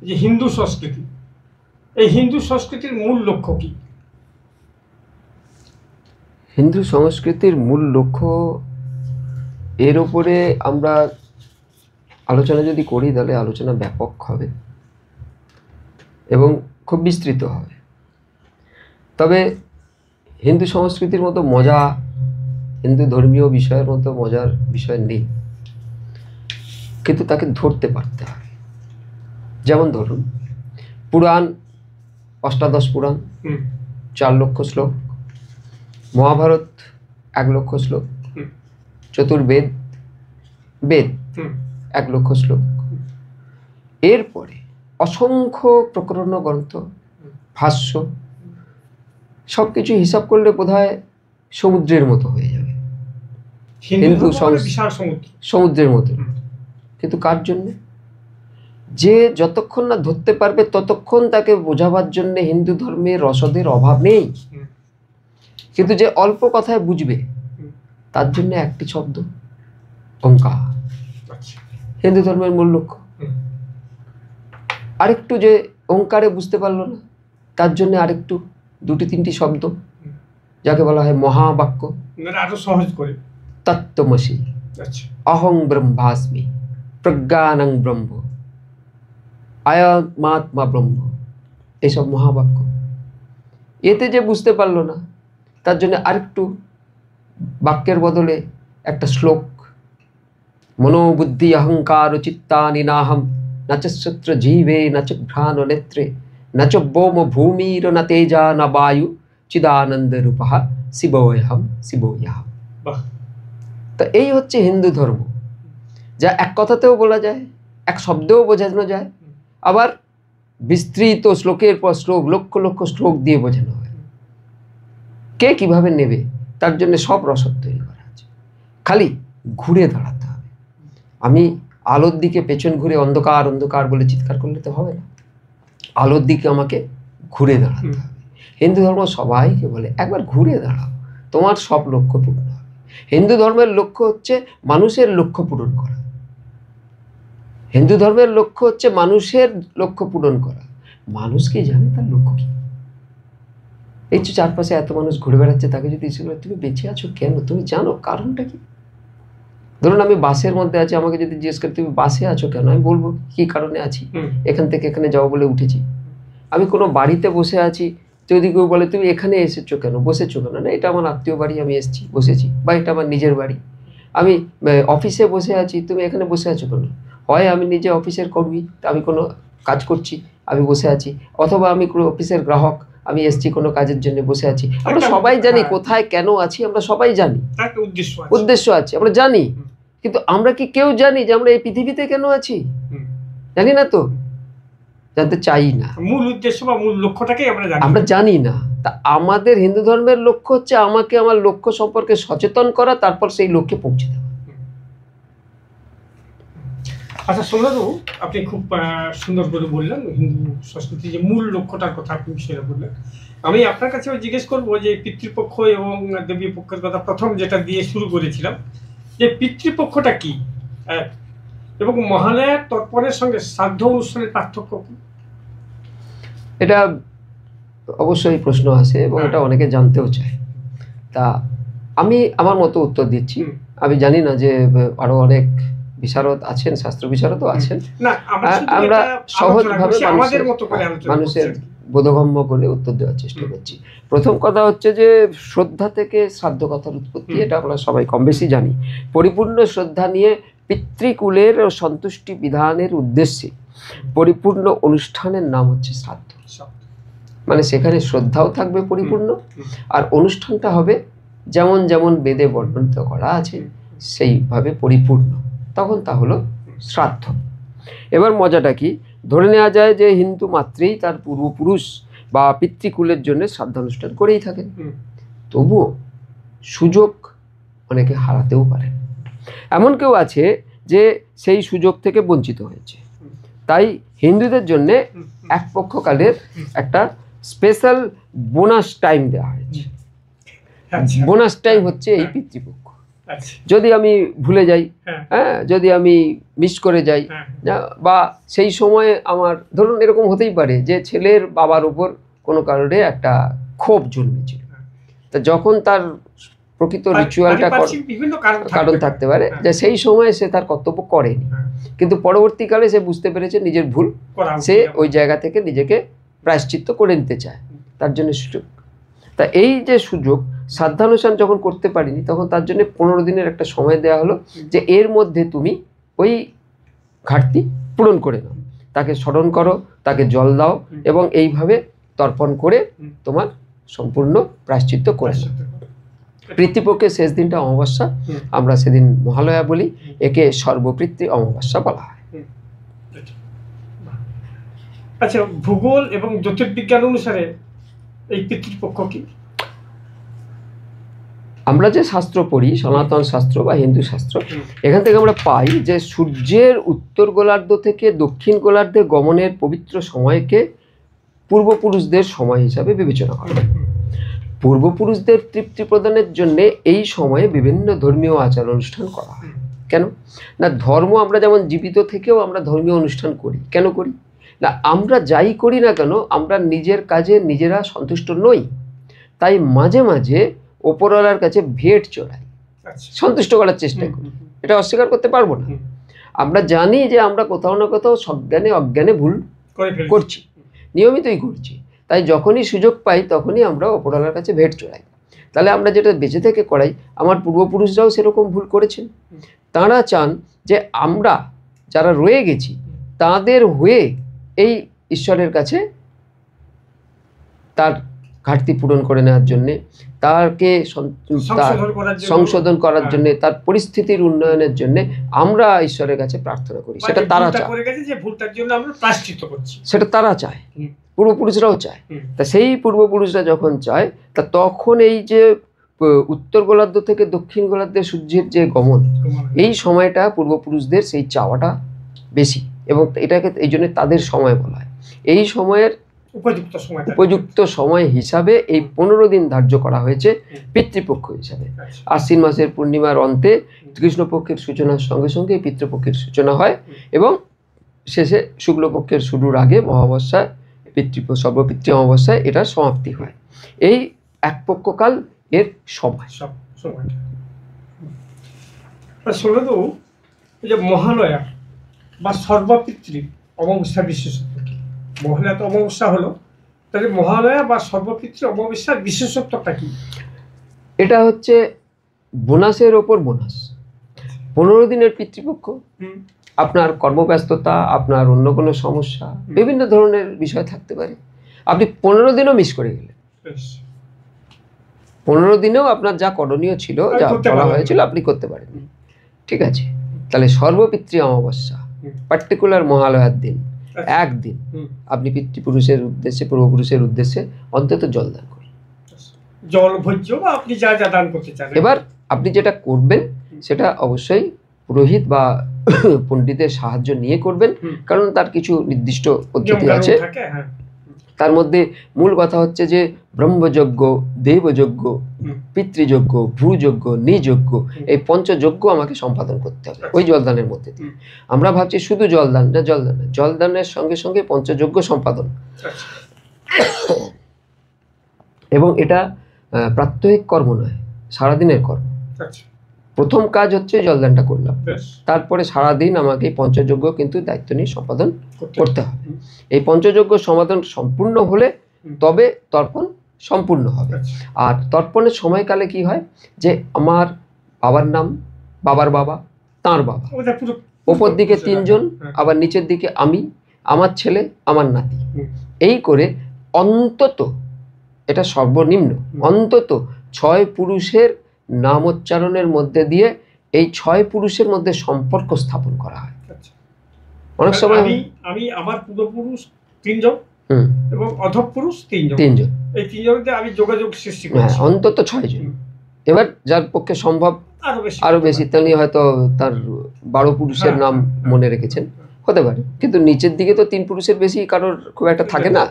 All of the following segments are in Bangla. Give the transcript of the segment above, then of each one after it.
যে হিন্দু সংস্কৃতি, এই হিন্দু সংস্কৃতির মূল লক্ষ্য কি? হিন্দু সংস্কৃতির মূল লক্ষ্য, এর উপরে আমরা আলোচনা যদি করি তাহলে আলোচনা ব্যাপক হবে এবং খুব বিস্তৃত হবে। তবে হিন্দু সংস্কৃতির মতো মজা, হিন্দু ধর্মীয় বিষয়ের মতো মজার বিষয় নেই, কিন্তু তাকে ধরতে পারতে হবে। যেমন ধরুন, পুরাণ, অষ্টাদশ পুরাণ 4 লক্ষ শ্লোক, মহাভারত 1 লক্ষ শ্লোক, চতুর্বেদ বেদ 1 লক্ষ শ্লোক, এরপরে অসংখ্য প্রকরণ গ্রন্থ, ভাষ্য, সব কিছু হিসাব করলে বোধহয় সমুদ্রের মতো হয়ে যাবে। হিন্দু সমুদ্রের মতো। কিন্তু কার জন্য? যে যতক্ষণ না ধরতে পারবে ততক্ষণ তাকে বোঝাবার জন্য হিন্দু ধর্মের রসদের অভাব নেই, কিন্তু যে অল্প কথায় বুঝবে তার জন্য একটি শব্দ, ওঙ্কার, হিন্দু ধর্মের মূল লক্ষ্য। আরেকটু যে ওঙ্কারে বুঝতে পারলো না, তার জন্য আরেকটু 2-3টি শব্দ, যাকে বলা হয় মহাবাক্য, আরো সহজ করে তত্ত্বমসি, অহং ব্রহ্মাস্মি, প্রজ্ঞানং ব্রহ্ম, আয়মাত্মা ব্রহ্ম, এসব মহাবাক্য। এতে যে বুঝতে পারলো না, তার জন্য আরেকটু বাক্যের বদলে একটা শ্লোক, মনোবুদ্ধি অহংকার চিত্তানি নাহম, নাচ সূত্র জীবে নাচ ঘ্রাণ নেত্রে, নাচ বোম ভূমির না তেজা না বায়ু, চিদানন্দ রূপঃ শিবোয়হম শিবোয়হম। তো এই হচ্ছে হিন্দু ধর্ম, যা এক কথাতেও বলা যায়, এক শব্দেও বোঝানো যায়, আবার বিস্তৃত শ্লোকের পর শ্লোক, লক্ষ লক্ষ শ্লোক দিয়ে বোঝানো হয়। কে কিভাবে নেবে তার জন্য সব রসদ তৈরি করা আছে, খালি ঘুরে দাঁড়াতে হবে। আমি আলোর দিকে পেছন ঘুরে অন্ধকার অন্ধকার বলে চিৎকার করলে তো হবে না, আলোর দিকে আমাকে ঘুরে দাঁড়াতে হবে। হিন্দু ধর্ম সবাইকে বলে একবার ঘুরে দাঁড়াও, তোমার সব লক্ষ্য পূর্ণ হবে। হিন্দু ধর্মের লক্ষ্য হচ্ছে মানুষের লক্ষ্য পূরণ করা। হিন্দু ধর্মের লক্ষ্য হচ্ছে মানুষের লক্ষ্য পূরণ করা। মানুষ কি জানে তার লক্ষ্য কি? এই যে চারপাশে এত মানুষ ঘুরে বেড়াচ্ছে, তাকে যদি তুমি বেঁচে আছো কেন, তুমি জানো কারণটা কি? ধরুন আমি বাসের মধ্যে আছি, আমাকে যদি জিজ্ঞেস করে তুমি বাসে আছো কেন, আমি বলবো কি কারণে আছি, এখান থেকে এখানে যাও বলে উঠেছি। আমি কোনো বাড়িতে বসে আছি, যদি কেউ বলে তুমি এখানে এসেছো কেন, বসেছো কেন, না এটা আমার আত্মীয় বাড়ি, আমি এসেছি বসেছি, বা এটা আমার নিজের বাড়ি। আমি অফিসে বসে আছি, তুমি এখানে বসে আছো কেন, হয় আমি নিজে অফিসের কর্মী, আমি কোনো কাজ করছি, আমি বসে আছি, অথবা আমি কোনো অফিসের গ্রাহক, আমি এসেছি কোনো কাজের জন্য বসে আছি। আমরা সবাই জানি কোথায় কেন আছি, আমরা সবাই জানি, উদ্দেশ্য আছে, আমরা জানি। কিন্তু আমরা কি কেউ জানি যে আমরা এই পৃথিবীতে কেন আছি? জানি না, তো জানতে চাই না। মূল উদ্দেশ্য বা মূল লক্ষ্যটাকে আমরা জানি না। তা আমাদের হিন্দু ধর্মের লক্ষ্য হচ্ছে আমাকে আমার লক্ষ্য সম্পর্কে সচেতন করা, তারপর সেই লক্ষ্যে পৌঁছে দেওয়া। আচ্ছা সোমনাথবাবু, আপনি খুব সুন্দর করে বললেন হিন্দু সংস্কৃতির যে মূল লক্ষ্যটার কথা আপনি সেটা বললেন। আমি আপনার কাছে জিজ্ঞেস করবো যে পিতৃপক্ষ এবং দেবী পক্ষের কথা প্রথম যেটা দিয়ে শুরু করেছিলাম, যে পিতৃপক্ষটা কি এবং মহালয়ার তর্পণের সঙ্গে শ্রাদ্ধ অনুষ্ঠানের পার্থক্য কি? এটা অবশ্যই প্রশ্ন আছে এবং এটা অনেকে জানতেও চায়। তা আমি আমার মতো উত্তর দিচ্ছি। আমি জানি না যে আরো অনেক বিশারদ আছেন, শাস্ত্র বিশারদও আছেন, আমরা সহজভাবে মানুষের বোধগম্য করে উত্তর দেওয়ার চেষ্টা করছি। প্রথম কথা হচ্ছে যে শ্রদ্ধা থেকে শ্রাদ্ধ কথার উৎপত্তি, এটা আমরা সবাই কম বেশি জানি। পরিপূর্ণ শ্রদ্ধা নিয়ে পিতৃকুলের সন্তুষ্টি বিধানের উদ্দেশ্যে পরিপূর্ণ অনুষ্ঠানের নাম হচ্ছে শ্রাদ্ধ। মানে সেখানে শ্রদ্ধাও থাকবে পরিপূর্ণ, আর অনুষ্ঠানটা হবে যেমন যেমন বেদে বর্ণিত করা আছে সেইভাবে পরিপূর্ণ, তখন তা হলো শ্রাদ্ধ। এবার মজাটা কি, ধরে নেওয়া যায় যে হিন্দু মাত্রেই তার পূর্বপুরুষ বা পিতৃকুলের জন্য শ্রাদ্ধানুষ্ঠান করেই থাকেন, তবুও সুযোগ অনেকে হারাতেও পারে। এমন কেউ আছে যে সেই সুযোগ থেকে বঞ্চিত হয়েছে, তাই হিন্দুদের জন্য এক পক্ষকালের একটা স্পেশাল বোনাস টাইম দেওয়া হয়েছে। বোনাস টাইম হচ্ছে এই পিতৃপক্ষ। আচ্ছা যদি আমি ভুলে যাই, হ্যাঁ হ্যাঁ, যদি আমি মিস করে যাই, হ্যাঁ বা সেই সময়ে আমার ধরুন এরকম হতেই পারে যে ছেলের বাবার উপর কোনো কারণে একটা ক্ষোভ জন্মেছিল, তা যখন তার প্রকৃত রিচুয়ালটা পারিপার্শ্বিক বিভিন্ন কারণ থাকতে পারে হ্যাঁ। যে সেই সময়ে সে তার কর্তব্য করেনি, হ্যাঁ, কিন্তু পরবর্তীকালে সে বুঝতে পেরেছে নিজের ভুল, করা উচিত সে আমার। ওই জায়গা থেকে নিজেকে প্রায়শ্চিত্ত করে নিতে চায়, তার জন্য সুযোগ। তা এই যে সুযোগ শ্রাদ্ধানুষ্ঠান যখন করতে পারিনি তখন তার জন্য 15 দিনের একটা সময় দেওয়া হলো যে এর মধ্যে তুমি ওই ঘাটতি পূরণ করে নাও, তাকে স্মরণ করো, তাকে জল দাও এবং এইভাবে তর্পণ করে তোমার সম্পূর্ণ প্রায়শ্চিত্ত করে নাও। পিতৃপক্ষের শেষ দিনটা অমাবস্যা, আমরা সেদিন মহালয়া বলি, একে সর্বপিতৃ অমাবস্যা বলা হয়। আচ্ছা, ভূগোল এবং জ্যোতির্বিজ্ঞান অনুসারে এই পিতৃপক্ষ কি? আমরা যে শাস্ত্র পড়ি, সনাতন শাস্ত্র বা হিন্দু শাস্ত্র, এখান থেকে আমরা পাই যে সূর্যের উত্তর গোলার্ধ থেকে দক্ষিণ গোলার্ধে গমনের পবিত্র সময়কে পূর্বপুরুষদের সময় হিসাবে বিবেচনা করা হয়। পূর্বপুরুষদের তৃপ্তি প্রদানের জন্য এই সময়ে বিভিন্ন ধর্মীয় আচার অনুষ্ঠান করা হয়। কেন না, ধর্ম আমরা যেমন জীবিত থেকেও আমরা ধর্মীয় অনুষ্ঠান করি, কেন করি না, আমরা যাই করি না কেন আমরা নিজের কাজে নিজেরা সন্তুষ্ট নই, তাই মাঝে মাঝে ওপরওয়ালার কাছে ভেট চড়াই, সন্তুষ্ট করার চেষ্টা করি, এটা অস্বীকার করতে পারবো না। আমরা জানি যে আমরা কোথাও না কোথাও সজ্ঞানে অজ্ঞানে ভুল করছি, নিয়মিতই করছি, তাই যখনই সুযোগ পাই তখনই আমরা ওপরওয়ালার কাছে ভেট চড়াই। তাহলে আমরা যেটা বেঁচে থেকে করাই, আমার পূর্বপুরুষরাও সেরকম ভুল করেছেন, তাঁরা চান যে আমরা যারা রয়ে গেছি তাদের হয়ে এই ঈশ্বরের কাছে তার ঘাটতি পূরণ করে নেওয়ার জন্যে, তাকে সংশোধন করার জন্য, তার পরিস্থিতির উন্নয়নের জন্য আমরা ঈশ্বরের কাছে প্রার্থনা করি। সেটা তারা চায়, সেটা তারা চায়, পূর্বপুরুষরাও চায়। তা সেই পূর্বপুরুষরা যখন চায় তা তখন এই যে উত্তর গোলার্ধ থেকে দক্ষিণ গোলার্ধে সূর্যের যে গমন, এই সময়টা পূর্বপুরুষদের সেই চাওয়াটা বেশি এবং এটাকে এই জন্য তাদের সময় বলা হয়। এই সময়ের উপযুক্ত সময় হিসাবে এই 15 দিন ধার্য করা হয়েছে পিতৃপক্ষ হিসাবে। আশ্বিন মাসের পূর্ণিমার অন্তে কৃষ্ণপক্ষের সূচনার সঙ্গে সঙ্গে পিতৃপক্ষের সূচনা হয় এবং শেষে শুক্লপক্ষের শুরুর আগে মহাবস্যায় সর্বপিতৃ অমাবস্যায় এটার সমাপ্তি হয়। এই এক পক্ষকাল এর সময়। যে মহালয়া বা সর্বপিতৃ অমাবস্যা বিশেষত্ব কি? মহালয়া তো অমাবস্যা হলো, তাহলে মহালয়া বা সর্বপিতৃ অমাবস্যার বিশেষত্বটা কি? এটা হচ্ছে বোনাসের ওপর বোনাস। 15 দিনের পিতৃপক্ষ, আপনার কর্মব্যস্ততা, আপনার অন্য কোনো সমস্যা, বিভিন্ন ধরনের বিষয় থাকতে পারে, আপনি 15 দিনও মিস করে গেলেন, 15 দিনেও আপনার যা করণীয় ছিল, যা বলা হয়েছিল আপনি করতে পারেননি, ঠিক আছে? তাহলে সর্বপিতৃ অমাবস্যা, পার্টিকুলার মহালয়ার দিন একদিন আপনি পিতৃপুরুষের উদ্দেশ্যে, পূর্বপুরুষের উদ্দেশ্যে অন্তত জল দান করুন, জল ভোজ্য বা আপনি যা যা দান করতে চান। এবার আপনি যেটা করবেন সেটা অবশ্যই পুরোহিত বা পণ্ডিতের সাহায্য নিয়ে করবেন, কারণ তার কিছু নির্দিষ্ট পদ্ধতি আছে। তার মধ্যে মূল কথা হচ্ছে যে ব্রহ্মযজ্ঞ, দেবযজ্ঞ, পিতৃযজ্ঞ, ভূযজ্ঞ, নিযজ্ঞ, এই পঞ্চযজ্ঞ আমাকে সম্পাদন করতে হবে ওই জলদানের মধ্যে দিয়ে। আমরা ভাবছি শুধু জলদান না, জলদান না, জলদানের সঙ্গে সঙ্গে পঞ্চযজ্ঞ সম্পাদন, এবং এটা প্রাত্যহিক কর্ম নয়, সারাদিনের কর্ম। প্রথম কাজ হচ্ছে জলদানটা করলাম, তারপরে সারাদিন আমাকে এই পঞ্চযজ্ঞ কিন্তু দায়িত্ব নিয়ে সম্পাদন করতে হবে। এই পঞ্চযজ্ঞ সমাধান সম্পূর্ণ হলে তবে তর্পণ সম্পূর্ণ হবে। আর তর্পণের সময়কালে কি হয় যে আমার বাবার নাম, বাবার বাবা, তাঁর বাবা, ওপর দিকে 3 জন, আবার নিচের দিকে আমি, আমার ছেলে, আমার নাতি, এই করে অন্তত, এটা সর্বনিম্ন, অন্তত 6 পুরুষের নামোচ্চারণের মধ্যে দিয়ে এই 6 পুরুষের মধ্যে সম্পর্ক স্থাপন করা হয়। অনেক সময় আমি আমার পূর্বপুরুষ 3 জন এবং অধঃপুরুষ 3 জন, এই 3 জনকে আমি যোগাযোগ সৃষ্টি করছি, অন্তত 6 জন। এবার যার পক্ষে সম্ভব আরো বেশি, তিনি হয়তো তার 12 পুরুষের নাম মনে রেখেছেন, হতে পারে, কিন্তু নিচের দিকে তো 3 পুরুষের বেশি কারোর খুব একটা থাকে না,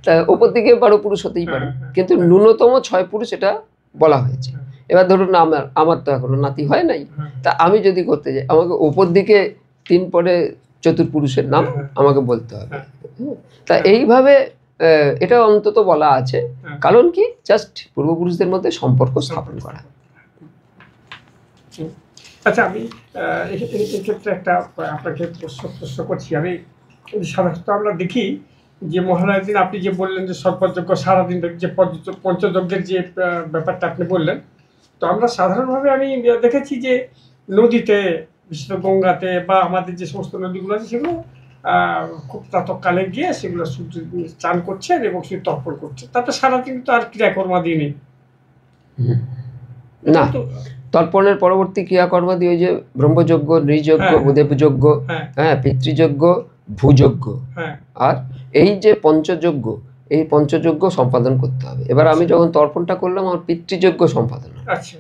তা ওপর দিকে 12 পুরুষ হতেই পারে, কিন্তু ন্যূনতম 6 পুরুষ এটা বলা হয়েছে। এবার ধরুন আমার আমার তো এখনো নাতি হয় নাই, হ্যাঁ, তা আমি যদি করতে যাই আমাকে ওপর দিকে 3 পরে চতুর্পুরুষের নাম হ্যাঁ, আমাকে বলতে হবে। হ্যাঁ, তা এইভাবে এটা অন্তত বলা আছে, হ্যাঁ। কারণ কি জাস্ট পূর্বপুরুষদের মধ্যে সম্পর্ক স্থাপন করা। আচ্ছা, আমি এক্ষেত্রে একটা আপনাকে প্রশ্ন করছি। আমি সাধারণত আমরা দেখি যে মহালয়ার দিন আপনি যে বললেন যে সর্পযজ্ঞ সারাদিন যে পঞ্চযজ্ঞের যে ব্যাপারটা আপনি বললেন, তো আমরা সাধারণভাবে আমি দেখেছি যে নদীতে, বিশেষ করে গঙ্গাতে বা আমাদের যে সমস্ত নদীগুলো আছে সেগুলো খুব প্রাতঃকালে গিয়ে সেগুলো সূর্য চান করছেন এবং সূর্য তর্পণ করছে, তাতে সারাদিন তো আর ক্রিয়াকর্মাদি নেই। না, তর্পণের পরবর্তী ক্রিয়াকর্মাদি ওই যে ব্রহ্মযজ্ঞ, নৃযজ্ঞ, হ্যাঁ, দেবযজ্ঞ, হ্যাঁ, হ্যাঁ, পিতৃযজ্ঞ, ভূযজ্ঞ, হ্যাঁ, আর এই যে পঞ্চযজ্ঞ, এই পঞ্চযজ্ঞ সম্পাদন করতে হবে। এবার আমি যখন তর্পণটা করলাম আমার পিতৃযজ্ঞ সম্পাদন হলো। আচ্ছা,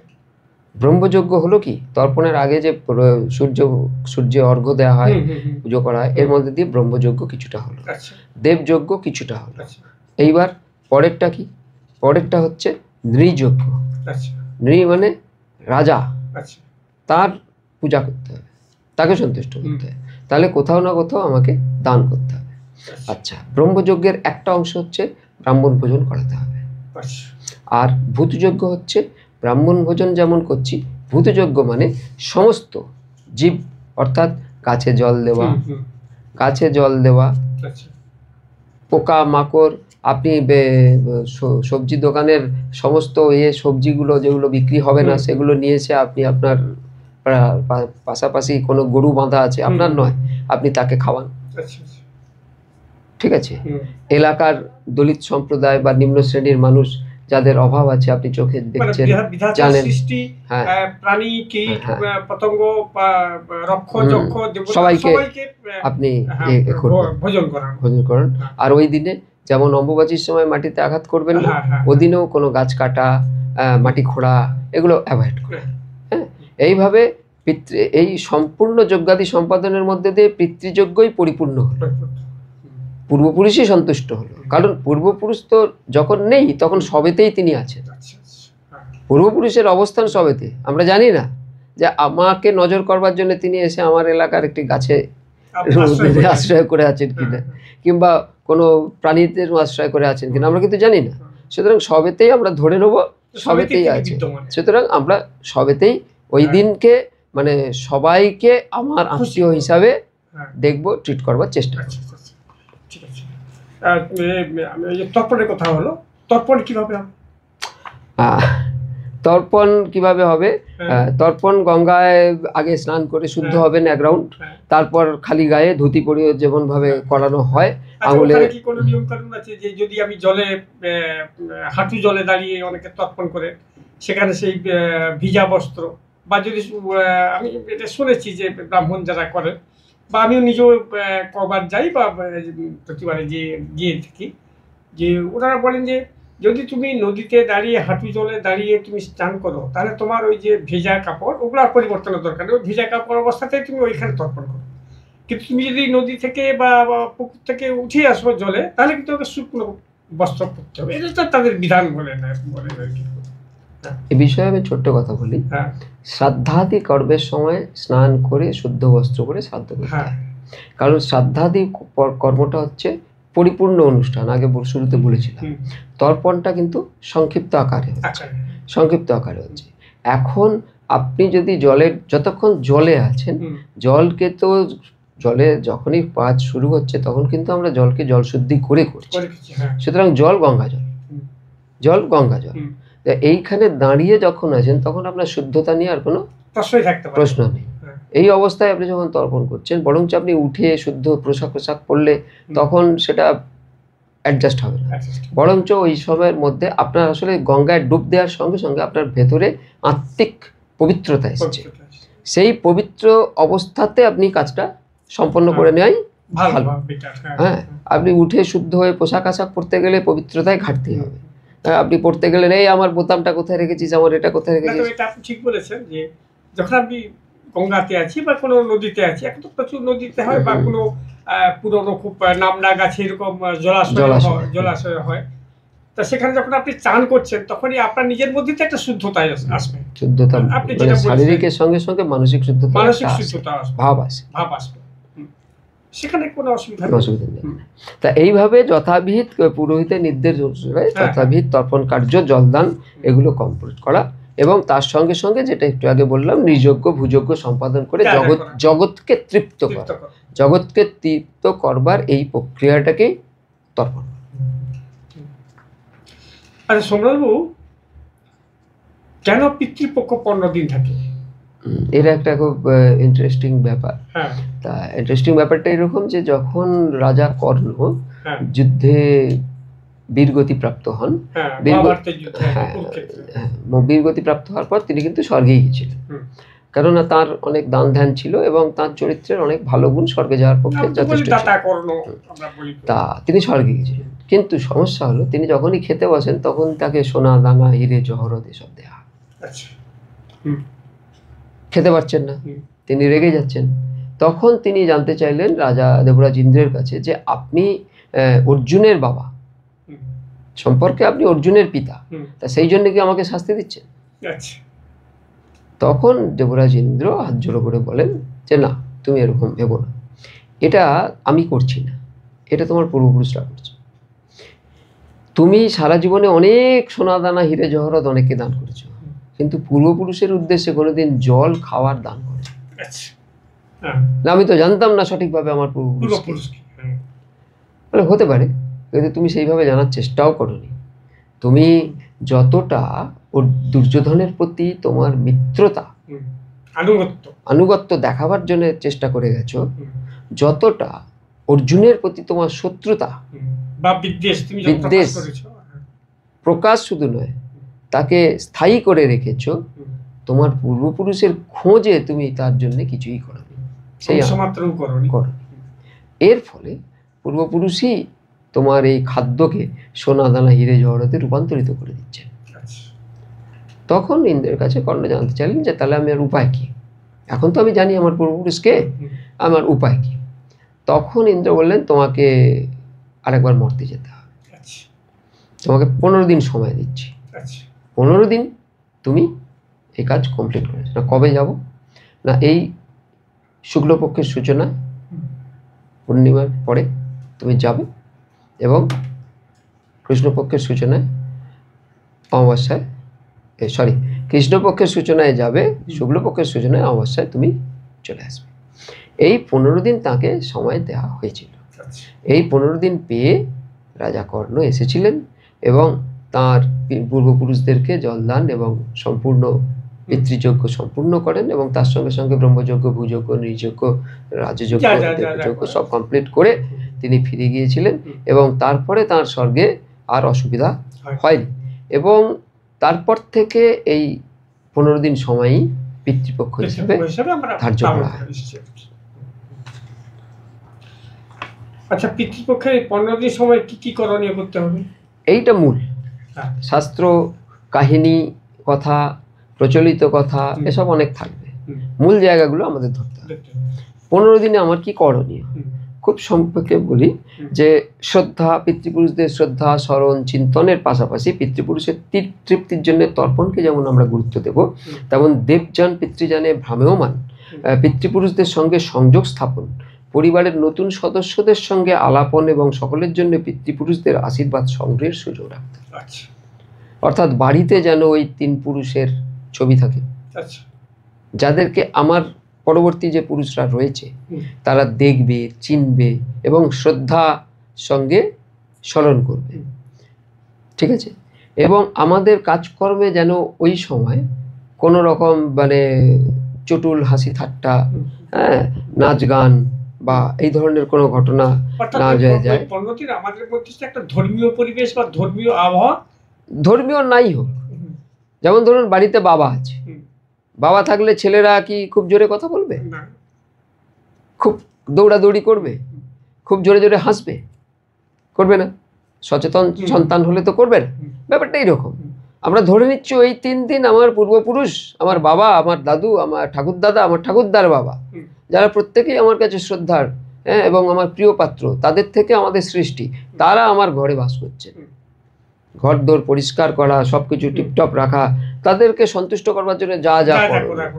ব্রহ্মযজ্ঞ হলো কি, তর্পণের আগে যে সূর্যে অর্ঘ্য দেওয়া হয়, পুজো করা হয়, এর মধ্যে দিয়ে ব্রহ্মযজ্ঞ কিছুটা হলো, আচ্ছা, দেবযজ্ঞ কিছুটা হলো। আচ্ছা, এইবার পরেরটা কি, পরেরটা হচ্ছে নৃযজ্ঞ। আচ্ছা, নৃ মানে রাজা, আচ্ছা, তার পূজা করতে হবে, তাকে সন্তুষ্ট করতে হবে, তাহলে কোথাও না কোথাও আমাকে দান করতে হবে। আচ্ছা, ব্রহ্মযজ্ঞের একটা অংশ হচ্ছে ব্রাহ্মণ ভোজন করাতে হবে। আচ্ছা, আর ভূতযজ্ঞ হচ্ছে ব্রাহ্মণ ভোজন যেমন করছি, ভূতযজ্ঞ মানে সমস্ত জীব, অর্থাৎ গাছে জল দেওয়া, গাছে জল দেওয়া, আচ্ছা, পোকা মাকড়, আপনি সবজি দোকানের সমস্ত সবজিগুলো যেগুলো বিক্রি হবে না সেগুলো নিয়ে এসে আপনি আপনার পাশাপাশি কোনো গরু বাঁধা আছে, আপনার নয়, আপনি তাকে খাওয়ান। আচ্ছা, ঠিক আছে, এলাকার দলিত সম্প্রদায় বা নিম্ন শ্রেণীর মানুষ যাদের অভাব আছে, আপনি চোখে দেখছেন, জানেন, হ্যাঁ, প্রাণী, কীট, পতঙ্গ, রক্ষ, যক্ষ, সবাইকে আপনি ভোজন করেন। আর ওই দিনে যেমন অম্বুবাচীর সময় মাটিতে আঘাত করবেন না, ওদিনেও কোনো গাছ কাটা, মাটি খোঁড়া, এগুলো অ্যাভয়েড করে। হ্যাঁ, এইভাবে এই সম্পূর্ণ যজ্ঞাদি সম্পাদনের মধ্যে দিয়ে পিতৃযজ্ঞই পরিপূর্ণ হলো, পূর্বপুরুষই সন্তুষ্ট হলো। কারণ পূর্বপুরুষ তো যখন নেই তখন সবেতেই তিনি আছেন, পূর্বপুরুষের অবস্থান সবেতে। আমরা জানি না যে আমাকে নজর করবার জন্য তিনি এসে আমার এলাকার একটি গাছে আশ্রয় করে আছেন কিনা, কিংবা কোনো প্রাণীদের আশ্রয় করে আছেন কিনা, আমরা কিন্তু জানি না। সুতরাং সবেতেই আমরা ধরে নেব সবেতেই আছে। সুতরাং আমরা সবেতেই ওই দিনকে মানে সবাইকে আমার আত্মীয় হিসাবে দেখব, ট্রিট করবার চেষ্টা করব। ঠিক আছে, তর্পণের কথা হলো, তর্পণ কিভাবে হবে? তর্পণ কিভাবে হবে? তর্পণ গঙ্গায় আগে স্নান করে শুদ্ধ হবেন 1 রাউন্ড, তারপর খালি গায়ে ধুতি পরিয়ে যেমন ভাবে করানো হয়। আঙুলে কি কোনো নিয়ম কানুন আছে যে যদি আমি জলে হাঁটু জলে দাঁড়িয়ে অনেকে তর্পণ করে, সেখানে সেই ভিজা বস্ত্র বা যদি আমি এটা শুনেছি যে ব্রাহ্মণ যারা করে বা আমিও নিজেও কবার যাই বা প্রতিবারে গিয়ে থাকি, যে ওনারা বলেন যে যদি তুমি নদীতে দাঁড়িয়ে হাঁটু জলে দাঁড়িয়ে তুমি স্নান করো, তাহলে তোমার ওই যে ভেজা কাপড় ওগুলো আর পরিবর্তনের দরকার নেই, ওই ভেজা কাপড় অবস্থাতেই তুমি ওইখানে তর্পণ করো। কিন্তু তুমি যদি নদী থেকে বা পুকুর থেকে উঠে আসো জলে, তাহলে কিন্তু ওকে শুকনো বস্ত্র পরতে হবে। এটা তো তাদের বিধান বলে আর কি। এ বিষয়ে আমি ছোট্ট কথা বলি। শ্রাদ্ধাদি কর্মের সময় স্নান করে শুদ্ধ বস্ত্র করে শ্রাদ্ধ করতে হয়, কারণ শ্রাদ্ধাদি কর্মটা হচ্ছে পরিপূর্ণ অনুষ্ঠান। আগে শুরুতে বলেছিলাম, তর্পণটা কিন্তু সংক্ষিপ্ত আকারে হচ্ছে, সংক্ষিপ্ত আকারে হচ্ছে। এখন আপনি যদি যতক্ষণ জলে আছেন, জলকে তো জলে যখনই পাঠ শুরু হচ্ছে তখন কিন্তু আমরা জলকে জল শুদ্ধি করে করছি। সুতরাং জল গঙ্গা জল, জল গঙ্গা জল। এইখানে দাঁড়িয়ে যখন আছেন তখন আপনার শুদ্ধতা নিয়ে আর কোনো প্রশ্ন নেই। এই অবস্থায় আপনি যখন তর্পণ করছেন, বরঞ্চ আপনি উঠে শুদ্ধ পোশাক পরলে তখন সেটা অ্যাডজাস্ট হবে না, বরঞ্চ ওই সময়ের মধ্যে আপনার আসলে গঙ্গায় ডুব দেওয়ার সঙ্গে সঙ্গে আপনার ভেতরে আত্মিক পবিত্রতা এসেছে, সেই পবিত্র অবস্থাতে আপনি কাজটা সম্পন্ন করে নেওয়াই ভালো। হ্যাঁ, আপনি উঠে শুদ্ধ হয়ে পোশাক আশাক পরতে গেলে পবিত্রতায় ঘাটতি হবে। আপনি পড়তে গেলেন এই আমার বোতামটা কোথায় রেখেছিস, আমার এটা কোথায় রেখেছিস। এটা আপনি ঠিক বলেছেন যে যখন আমি গঙ্গাতে আছি বা কোনো নদীতে আছি, এখন তো প্রচুর নদীতে হয় বা কোনো পুরোনো খুব নামডাক আছে এরকম জলাশয় হয়, তা সেখানে যখন আপনি চান করছেন তখনই আপনার নিজের মধ্যে তো একটা শুদ্ধতা আসবে, শুদ্ধতা আপনি মানে যেটা বলছেন, শারীরিকের সঙ্গে সঙ্গে মানসিক শুদ্ধতা মানসিক একটা আসে, শুদ্ধতা আসবে, ভাব আসে, ভাব আসবে। সেখানে কোনো অসুবিধা কোনো নেই। অসুবিধা নেই। তা এইভাবে যথাবিহিত পুরোহিতের নির্দেশ অনুসারে হ্যাঁ। যথাবিহিত তর্পণ কার্য, জলদান এগুলো কমপ্লিট করা, এবং তার সঙ্গে সঙ্গে যেটা একটু আগে বললাম নির্যজ্ঞ ভূযজ্ঞ সম্পাদন করে যা যা করা। জগৎকে তৃপ্ত তৃপ্ত করা, করা। জগৎকে তৃপ্ত করবার এই প্রক্রিয়াটাকেই তর্পণ। আচ্ছা সোমনাথবাবু, কেন পিতৃপক্ষ 15 দিন থাকে? এটা একটা খুব ইন্টারেস্টিং ব্যাপার। হ্যাঁ তা ইন্টারেস্টিং ব্যাপারটা এরকম যে যখন রাজা কর্ণ হ্যাঁ যুদ্ধে বীরগতি প্রাপ্ত হন, হ্যাঁ, বীরগ- মহাভারতের যুদ্ধে, হ্যাঁ, কুরুক্ষেত্রে। বীরগতি প্রাপ্ত হওয়ার পর তিনি কিন্তু স্বর্গেই গেছিলেন, হুম। কেননা তার অনেক দান ধ্যান ছিল এবং তার চরিত্রের অনেক ভালো গুণ স্বর্গে যাওয়ার পক্ষে আমরা তো বলি যথেষ্ট ছিল। দাতা কর্ণ, আমরা বলি তো। তা তিনি স্বর্গে গেছিলেন, কিন্তু সমস্যা হলো তিনি যখনই খেতে বসেন তখন তাকে সোনা দানা হিরে জহরত এসব দেওয়া হয়। আচ্ছা। হুম। খেতে পারছেন না, হুম। তিনি রেগে যাচ্ছেন। তখন তিনি জানতে চাইলেন রাজা দেবরাজ ইন্দ্রের কাছে যে আপনি অর্জুনের বাবা হুম। সম্পর্কে, আপনি অর্জুনের পিতা, হুম। তা সেই জন্য কি আমাকে শাস্তি দিচ্ছেন? আচ্ছা। তখন দেবরাজ ইন্দ্র হাত জোড়ো করে বলেন যে না, তুমি এরকম ভেবো না, এটা আমি করছি না, এটা তোমার পূর্বপুরুষরা করছে। তুমি সারা জীবনে অনেক সোনা দানা হিরে জহরত অনেককে দান করেছো, কিন্তু পূর্বপুরুষের উদ্দেশ্যে কোনোদিন জল খাওয়ার দান করে আচ্ছা। হ্যাঁ, না। আমি তো জানতাম না সঠিকভাবে আমার পূর্বপুরুষ কি। পূর্বপুরুষ কি? হ্যাঁ। বলে হতে পারে, কিন্তু তুমি সেইভাবে জানার চেষ্টাও করোনি। তুমি যতটা ওর দুর্যোধনের প্রতি তোমার মিত্রতা, হুম। আনুগত্য। আনুগত্য দেখাবার জন্য চেষ্টা করে গেছো, হুম। যতটা অর্জুনের প্রতি তোমার শত্রুতা, হুম। বা বিদ্বেষ তুমি যত প্রকাশ বিদ্বেষ। করেছো। হ্যাঁ। প্রকাশ শুধু নয়, তাকে স্থায়ী করে রেখেছো, হুম। তোমার পূর্বপুরুষের খোঁজে তুমি তার জন্য কিছুই করোনি, সেই অংশমাত্রও করোনি। করো। এর ফলে পূর্বপুরুষই তোমার এই খাদ্যকে সোনা দানা হিরে জহরতে রূপান্তরিত করে দিচ্ছেন। আচ্ছা। তখন ইন্দ্রের কাছে কর্ণ জানতে চাইলেন যে তাহলে আমি আর উপায় কি, এখন তো আমি জানি আমার পূর্বপুরুষকে, হুম। আমার উপায় কি? তখন ইন্দ্র বললেন তোমাকে আরেকবার মর্তে যেতে হবে, আচ্ছা। তোমাকে 15 দিন সময় দিচ্ছি, আচ্ছা। 15 দিন তুমি এই কাজ কমপ্লিট করেছো। না কবে যাব? না এই শুক্লপক্ষের সূচনা হুম। পূর্ণিমার পরে তুমি যাবে, এবং কৃষ্ণপক্ষের সূচনায় অমাবস্যায়, কৃষ্ণপক্ষের সূচনায় যাবে, শুক্লপক্ষের সূচনায় অমাবস্যায় তুমি চলে আসবে। এই 15 দিন তাকে সময় দেওয়া হয়েছিল। আচ্ছা। এই 15 দিন পেয়ে রাজা কর্ণ এসেছিলেন এবং তার পূর্বপুরুষদেরকে জলদান এবং সম্পূর্ণ পিতৃযজ্ঞ সম্পূর্ণ করেন, এবং তার সঙ্গে সঙ্গে ব্রহ্মযজ্ঞ ভূযজ্ঞ নির্যজ্ঞ রাজযজ্ঞ যা দেবযজ্ঞ সব কমপ্লিট করে তিনি ফিরে গিয়েছিলেন, এবং তারপরে তার স্বর্গে আর অসুবিধা হয়নি। এবং তারপর থেকে এই 15 দিন সময়ই পিতৃপক্ষ হিসেবে আমরা ধার্য পালন করা হয়। করে এসেছি। আচ্ছা, পিতৃপক্ষের এই 15 দিন সময় কি কি করণীয় করতে হবে? এইটা মূল। হ্যাঁ। শাস্ত্র কাহিনী কথা, প্রচলিত কথা, হুম। এসব অনেক থাকবে, হুম। মূল জায়গাগুলো আমাদের ধরতে হবে। দেখতে হবে। 15 দিনে আমার কি করণীয়, হুম। খুব সম্পর্কে বলি হুম। যে শ্রদ্ধা, পিতৃপুরুষদের শ্রদ্ধা স্মরণ চিন্তনের পাশাপাশি পিতৃপুরুষের তৃপ্তির জন্য তর্পণকে যেমন আমরা গুরুত্ব দেব, তেমন দেবযান পিতৃযানে ভ্রাম্যমান পিতৃপুরুষদের সঙ্গে সংযোগ স্থাপন, পরিবারের নতুন সদস্যদের সঙ্গে আলাপন এবং সকলের জন্য পিতৃপুরুষদের আশীর্বাদ সংগ্রহের সুযোগ রাখতে হবে। আচ্ছা। অর্থাৎ বাড়িতে যেন ওই 3 পুরুষের ছবি থাকে, আচ্ছা। যাদেরকে আমার পরবর্তী যে পুরুষরা রয়েছে হুম। তারা দেখবে, চিনবে এবং শ্রদ্ধা সঙ্গে স্মরণ করবে। ঠিক আছে? এবং আমাদের কাজকর্মে যেন ওই সময় কোনো রকম মানে চটুল হাসি ঠাট্টা, হ্যাঁ, নাচ গান বা এই ধরনের কোনো ঘটনা অর্থাৎ না এই যায়। 15 দিন আমাদের মধ্যে একটা ধর্মীয় পরিবেশ বা ধর্মীয় আবহাওয়া, ধর্মীয় নাই হোক, যেমন ধরুন বাড়িতে বাবা আছে, বাবা থাকলে ছেলেরা কি খুব জোরে কথা বলবে, না, খুব দৌড়াদৌড়ি করবে, খুব জোরে জোরে হাসবে? করবে না। সচেতন সন্তান হলে তো করবে না। ব্যাপারটা এইরকম। আমরা ধরে নিচ্ছি ওই 3 দিন আমার পূর্বপুরুষ, আমার বাবা, আমার দাদু, আমার ঠাকুরদাদা, আমার ঠাকুরদার বাবা, যারা প্রত্যেকেই আমার কাছে শ্রদ্ধার, হ্যাঁ, এবং আমার প্রিয় পাত্র, তাদের থেকে আমাদের সৃষ্টি, তারা আমার ঘরে বাস করছে। ঘরদোর পরিষ্কার করা, সব কিছু টিপটপ রাখা, তাদেরকে সন্তুষ্ট করবার জন্য যা যা করণীয়।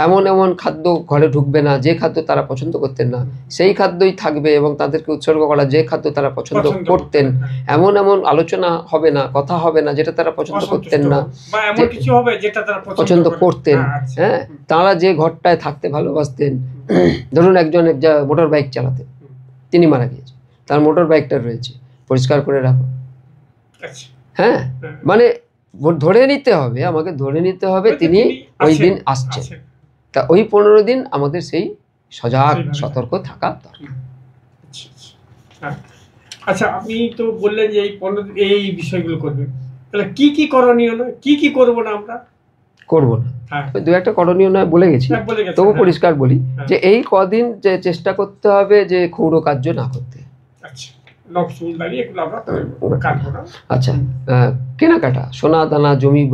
এমন এমন খাদ্য ঘরে ঢুকবে না যে খাদ্য তারা পছন্দ করতেন না, সেই খাদ্যই থাকবে, এবং তাদেরকে উৎসর্গ করা যে খাদ্য তারা পছন্দ করতেন। এমন এমন আলোচনা হবে না, কথা হবে না যেটা তারা পছন্দ করতেন না, পছন্দ করতেন। হ্যাঁ, তারা যে ঘরটায় থাকতে ভালোবাসতেন, ধরুন একজন মোটর বাইক চালাতেন, তিনি মারা গিয়েছেন, তার মোটর বাইকটা রয়েছে, পরিষ্কার করে রাখো। হ্যাঁ, মানে ধরে নিতে হবে, আমাকে ধরে নিতে হবে তিনি ওই দিন আসছেন। তা ওই 15 দিন আমাদের সেই সজাগ সতর্ক থাকা দরকার। আচ্ছা, আপনি তো বললেন যে এই 15 দিন এই বিষয়গুলো করবেন, তাহলে কি কি করণীয় নয়, কি কি করবো না আমরা? করবো না, দু একটা করণীয় নয় বলে গেছি, তবু পরিষ্কার বলি যে এই কদিন যে চেষ্টা করতে হবে যে ক্ষৌর কার্য না করতে। আচ্ছা, কেনাকাটা, সোনা দানা, জমি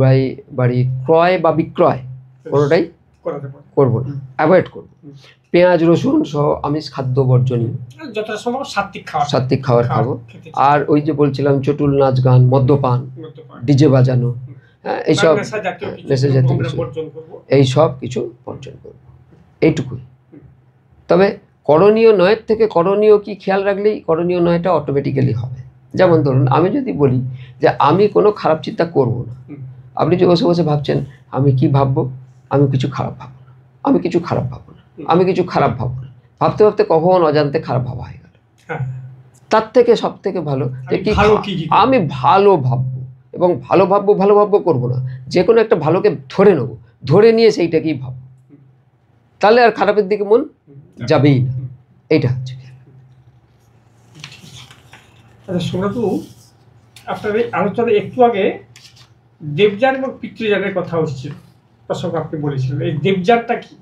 বাড়ি ক্রয় বা বিক্রয় কোনোটাই করবো না, অ্যাভয়েড করবো। পেঁয়াজ রসুন সহ আমিষ খাদ্য বর্জনীয়, সাত্বিক খাবার খাবো। আর ওই যে বলছিলাম চটুল নাচ গান, মদ্যপান, ডিজে বাজানো, হ্যাঁ, এইসব নেশা জাতীয় বিষয়, এইসব কিছু বর্জন করবো, এইটুকুই। তবে করণীয় নয়ের থেকে করণীয় কি খেয়াল রাখলেই করণীয় নয়টা অটোমেটিক্যালি হবে। যেমন ধরুন আমি যদি বলি যে আমি কোনো খারাপ চিন্তা করবো না, আপনি যে বসে বসে ভাবছেন আমি কি ভাববো, আমি কিছু খারাপ ভাববো না, আমি কিছু খারাপ ভাববো না, আমি কিছু খারাপ ভাববো না, ভাবতে ভাবতে কখন অজান্তে খারাপ ভাবা হয়ে গেল। তার থেকে সব থেকে ভালো যে কি আমি ভালো ভাববো, এবং ভালো ভাববো করবো না, যে কোনো একটা ভালোকে ধরে নেবো, ধরে নিয়ে সেইটাকেই ভাববো, তাহলে আর খারাপের দিকে মন যাবেই না। এইটা হচ্ছে। আচ্ছা সুব্রত, আপনার এই আলোচনা একটু আগে দেবযান এবং পিতৃযানের কথা হচ্ছে, প্রসঙ্গ আপনি বলেছিলেন, এই দেবযানটা কি?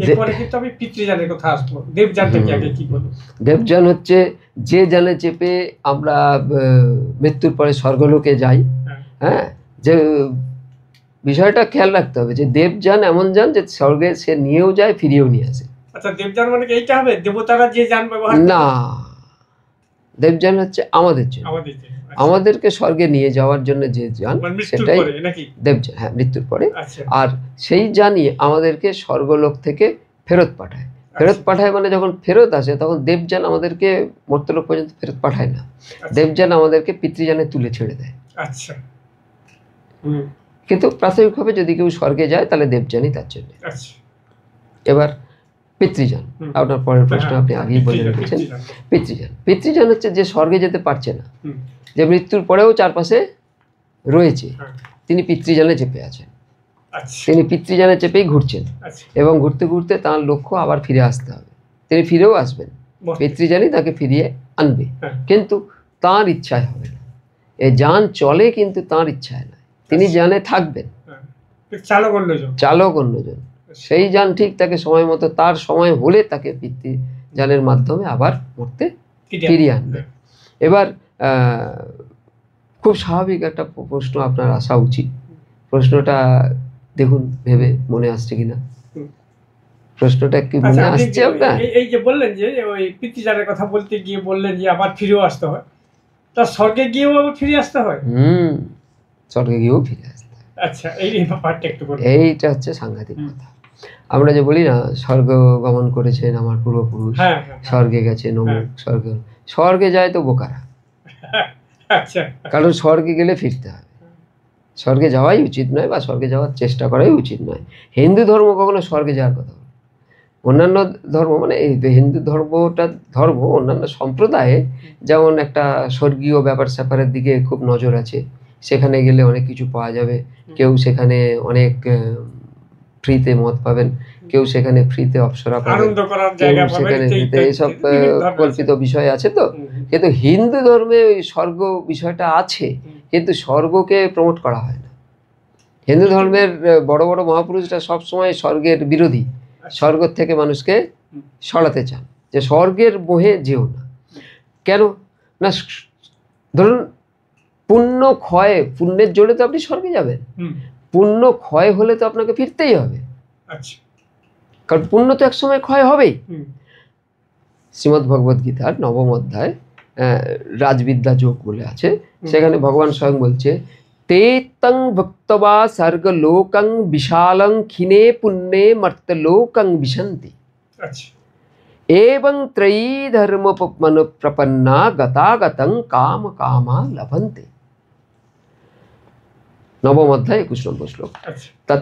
এরপরে কিন্তু আমি পিতৃযানের কথা আসবো। দেবযানটা কি, আগে কি বলবো? দেবযান হচ্ছে যে জানে চেপে আমরা মৃত্যুর পরে স্বর্গলোকে যাই। হ্যাঁ, যে বিষয়টা খেয়াল রাখতে হবে যে দেবযান এমন যান যে স্বর্গে সে নিয়েও যায়, ফিরিয়েও নিয়ে আসে। আচ্ছা, দেবযান মানে এইটা হবে দেবতারা যে যান ব্যবহার না, দেবযান হচ্ছে আমাদের জন্য, আমাদেরকে স্বর্গে নিয়ে যাওয়ার জন্য যে যান, সেটাই দেবযান। হ্যাঁ, মৃত্যুর পরে। আর সেই যানই আমাদেরকে স্বর্গলোক থেকে ফেরত পাঠায়। ফেরত পাঠায় মানে যখন ফেরত আসে তখন দেবযান আমাদেরকে মর্তলোক পর্যন্ত ফেরত পাঠায় না, দেবযান আমাদেরকে পিতৃযানে তুলে ছেড়ে দেয়। আচ্ছা, কিন্তু প্রাথমিকভাবে যদি কেউ স্বর্গে যায় তাহলে দেবযানই তার জন্য। এবার পিতৃযান, আপনার পরের প্রশ্ন আপনি আগেই বলে রেখেছেন। পিতৃযান হচ্ছে যে স্বর্গে যেতে পারছে না, যে মৃত্যুর পরেও চারপাশে রয়েছে, তিনি পিতৃযানে চেপে আছেন। তিনি পিতৃযানে চেপেই ঘুরছেন, এবং ঘুরতে ঘুরতে তার লক্ষ্য আবার ফিরে আসতে হবে। তিনি ফিরেও আসবেন, পিতৃযানই তাকে ফিরিয়ে আনবে, কিন্তু তাঁর ইচ্ছায় হবে না। এই যান চলে কিন্তু তাঁর ইচ্ছায় নয়, তিনি জানে থাকবেন, চালক অন্যজন। সেই যান ঠিক তাকে সময় মতো, তার সময় হলে তাকে পিতৃযানের মাধ্যমে আবার মরতে ফিরিয়ে আনবে। এবার খুব স্বাভাবিক একটা প্রশ্ন আপনার আসা উচিত। প্রশ্নটা দেখুন ভেবে মনে আসছে কিনা, প্রশ্নটা কি মনে আসছে আপনার? এই যে বললেন যে ওই পিতৃযানের কথা বলতে গিয়ে বললেন যে আবার ফিরেও আসতে হয়, তা স্বর্গে গিয়েও আবার ফিরে আসতে হয়? স্বর্গে গিয়েও ফিরে আসতে হয়। আচ্ছা, এই ব্যাপারটা একটু বলুন। এইটা হচ্ছে সাংঘাতিক কথা। আমরা যে বলি না স্বর্গ গমন করেছেন আমার পূর্বপুরুষ, স্বর্গে গেছেন অমুক, স্বর্গে যায় তো বোকারা। আচ্ছা, কারণ স্বর্গে গেলে ফিরতে হবে, স্বর্গে যাওয়াই উচিত নয়, বা স্বর্গে যাওয়ার চেষ্টা করাই উচিত নয়। হিন্দু ধর্ম কখনো স্বর্গে যাওয়ার কথা বলে, অন্যান্য ধর্ম মানে এই হিন্দু ধর্ম অন্যান্য সম্প্রদায়ে যেমন একটা স্বর্গীয় ব্যাপার স্যাপারের দিকে খুব নজর আছে, সেখানে গেলে অনেক কিছু পাওয়া যাবে। কেউ সেখানে অনেক ফ্রিতে মদ পাবেন, কেউ সেখানে ফ্রিতে অপ্সরা পাবেন, কেউ সেখানে ফ্রিতে, এইসব কল্পিত বিষয় আছে। তো কিন্তু হিন্দু ধর্মে ওই স্বর্গ বিষয়টা আছে, কিন্তু স্বর্গকে প্রমোট করা হয় না। হিন্দু ধর্মের বড় বড় মহাপুরুষরা সবসময় স্বর্গের বিরোধী, স্বর্গ থেকে মানুষকে সরাতে চান, যে স্বর্গের মোহে যেও না। কেন না, ধরুন পুণ্য ক্ষয়, পুণ্যের জোরে তো আপনি স্বর্গে যাবেন, পুণ্য ক্ষয় হলে তো আপনাকে ফিরতেই হবে, কারণ পুণ্য তো একসময় ক্ষয় হবেই। শ্রীমদ্ ভগবদ্গীতার 9ম অধ্যায় রাজবিদ্যা যোগ বলে আছে, সেখানে ভগবান স্বয়ং বলছে তে তং ভক্তবা স্বর্গলোকং বিশালং ক্ষীণে পুণ্যে মর্তলোকং বিশন্তি আচ্ছা এবং ত্রয়ী ধর্ম প্রপন্না গতাগতং কাম কামা লভন্তে। নবম অধ্যায় 21 নম্বর শ্লোক। আচ্ছা তা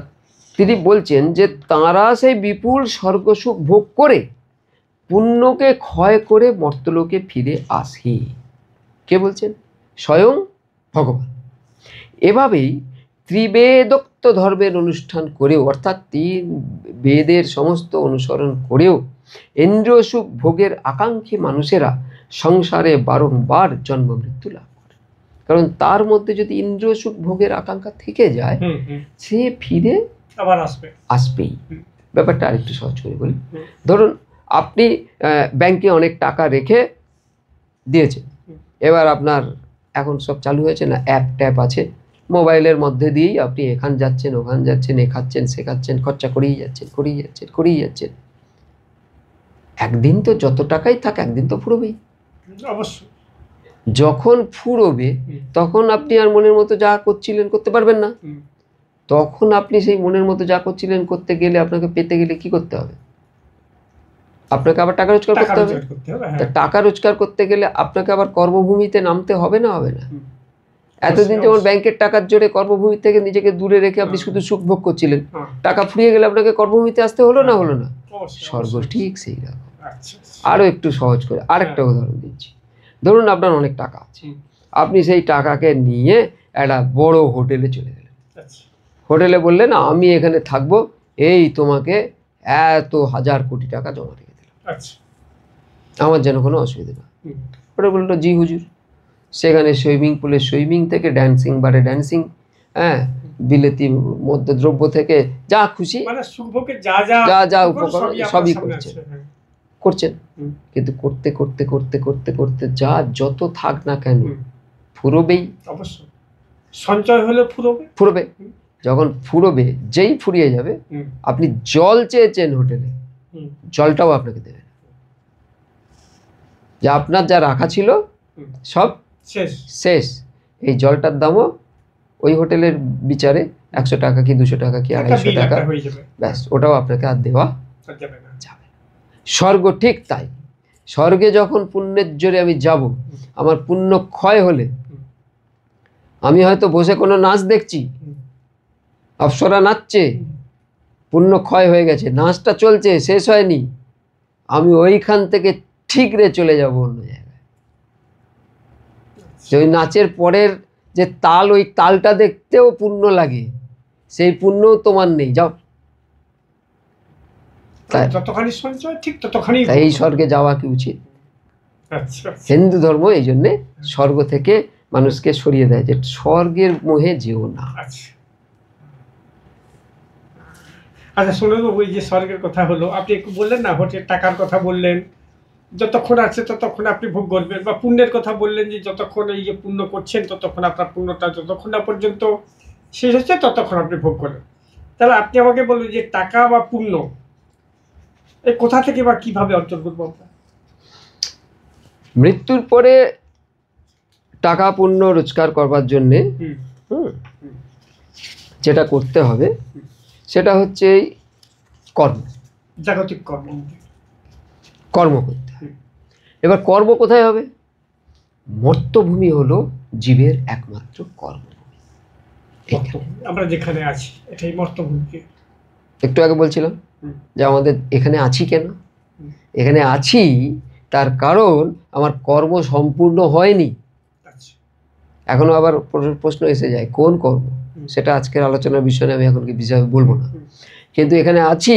তিনি বলছেন যে তাঁরা সেই বিপুল স্বর্গসুখ ভোগ করে পুণ্যকে ক্ষয় করে মর্তলোকে ফিরে আসে। কে বলছেন? স্বয়ং ভগবান। এভাবেই ত্রিবেদোক্ত ধর্মের অনুষ্ঠান করেও, অর্থাৎ 3 বেদের সমস্ত অনুসরণ করেও ইন্দ্রিয় সুখ ভোগের আকাঙ্ক্ষী মানুষেরা সংসারে বারংবার জন্ম মৃত্যু লাভ করে। কারণ তার মধ্যে যদি ইন্দ্রিয় সুখ ভোগের আকাঙ্ক্ষা থেকে যায়, সে ফিরে আবার আসবেই। ব্যাপারটা আরেকটু সহজ করে বলি। ধরুন আপনি ব্যাংকে অনেক টাকা রেখে দিয়েছেন, এবার আপনার এখন সব চালু হয়েছে না, অ্যাপ ট্যাপ আছে, মোবাইলের মধ্যে দিয়েই আপনি এখান যাচ্ছেন ওখান যাচ্ছেন, এ খাচ্ছেন সে খাচ্ছেন, খরচা করেই যাচ্ছেন। একদিন তো যত টাকাই থাক একদিন তো ফুরবেই। অবশ্যই যখন ফুরবে তখন আপনি আর মনের মতো যা করছিলেন করতে পারবেন না। তখন আপনি সেই মনের মতো যা করছিলেন করতে গেলে, আপনাকে পেতে গেলে কি করতে হবে? আপনাকে আবার টাকা রোজগার করতে হবে। টাকা রোজগার করতে গেলে আপনাকে আবার কর্মভূমিতে নামতে হবে না? এতদিন যেমন ব্যাংকের টাকার জোরে কর্মভূমি থেকে নিজেকে দূরে রেখে আপনি শুধু সুখ ভোগ করছিলেন, টাকা ফুরিয়ে গেলে আপনাকে কর্মভূমিতে আসতে হলো না? স্বর্গ ঠিক সেই রকম। আরো একটু সহজ করে আরেকটা উদাহরণ দিচ্ছি। ধরুন আপনার অনেক টাকা আছে, আপনি সেই টাকাকে নিয়ে একটা বড় হোটেলে চলে গেলেন। হোটেলে বললেন আমি এখানে থাকবো, এই তোমাকে এত 1000 কোটি টাকা জমা রেখে দিলাম, আমার যেন কোনো অসুবিধা না। ওটা বললো জি হুজুর। সেখানে সুইমিং পুলে সুইমিং থেকে ড্যান্সিং বারে ড্যান্সিং, বিলেতি মদ্যদ্রব্য থেকে যা খুশি যা যা উপকরণ সবই করছেন। কিন্তু করতে করতে করতে করতে করতে যা যত থাক না কেন ফুরবেই। অবশ্যই সঞ্চয় হলে ফুরবে। যখন ফুরবে, যেই ফুরিয়ে যাবে, আপনি জল চেয়েছেন হোটেলে, জলটাও আপনাকে দেবে না। যা আপনার যা রাখা ছিল সব শেষ। এই জলটার দামও ওই হোটেলের বিচারে 100 টাকা কি 200 টাকা কি 250 টাকা, ব্যাস, ওটাও আপনাকে আর দেওয়া যাবে না। স্বর্গ ঠিক তাই। স্বর্গে যখন পুণ্যের জোরে আমি যাব, আমার পুণ্য ক্ষয় হলে আমি হয়তো বসে কোনো নাচ দেখছি, অপ্সরা নাচছে, পুণ্য ক্ষয় হয়ে গেছে, নাচটা চলছে, শেষ হয়নি, আমি ওইখান থেকে ঠিকরে চলে যাব অন্য জায়গায়। ওই নাচের পরের যে তাল, ওই তালটা দেখতেও পুণ্য লাগে, সেই পুণ্যও তোমার নেই, যাও। তাই এই স্বর্গে যাওয়া কি উচিত? হিন্দু ধর্ম এই জন্যে স্বর্গ থেকে মানুষকে সরিয়ে দেয়, যে স্বর্গের মোহে যেও না। আচ্ছা শুনুন, ওই যে স্বর্গের কথা হলো, আপনি একটু বললেন না, হোটেল টাকার কথা বললেন, যতক্ষণ আছে ততক্ষণ আপনি ভোগ করবেন, বা পুণ্যের কথা বললেন যে যতক্ষণ এই যে পুণ্য করছেন ততক্ষণ আপনার পুণ্যটা যতক্ষণ না পর্যন্ত শেষ হচ্ছে ততক্ষণ আপনি ভোগ করেন। তাহলে আপনি আমাকে বলবেন যে টাকা বা পুণ্য এই কোথা থেকে বা কিভাবে অর্জন করবো আমরা? মৃত্যুর পরে টাকা পুণ্য রোজগার করবার জন্যে যেটা করতে হবে সেটা হচ্ছে কর্ম, জাগতিক কর্ম করতে হবে। এবার কর্ম কোথায় হবে? মর্তভূমি হলো জীবের একমাত্র কর্মভূমি। আমরা যেখানে আছি এটাই মর্তভূমি। একটু আগে বলছিলাম যে আমাদের এখানে আছি কেন? এখানে আছি তার কারণ আমার কর্ম সম্পূর্ণ হয়নি। এখনো আবার প্রশ্ন এসে যায় কোন কর্ম, সেটা আজকের আলোচনার বিষয়ে আমি এখন বিষয়ে বলবো না, কিন্তু এখানে আছি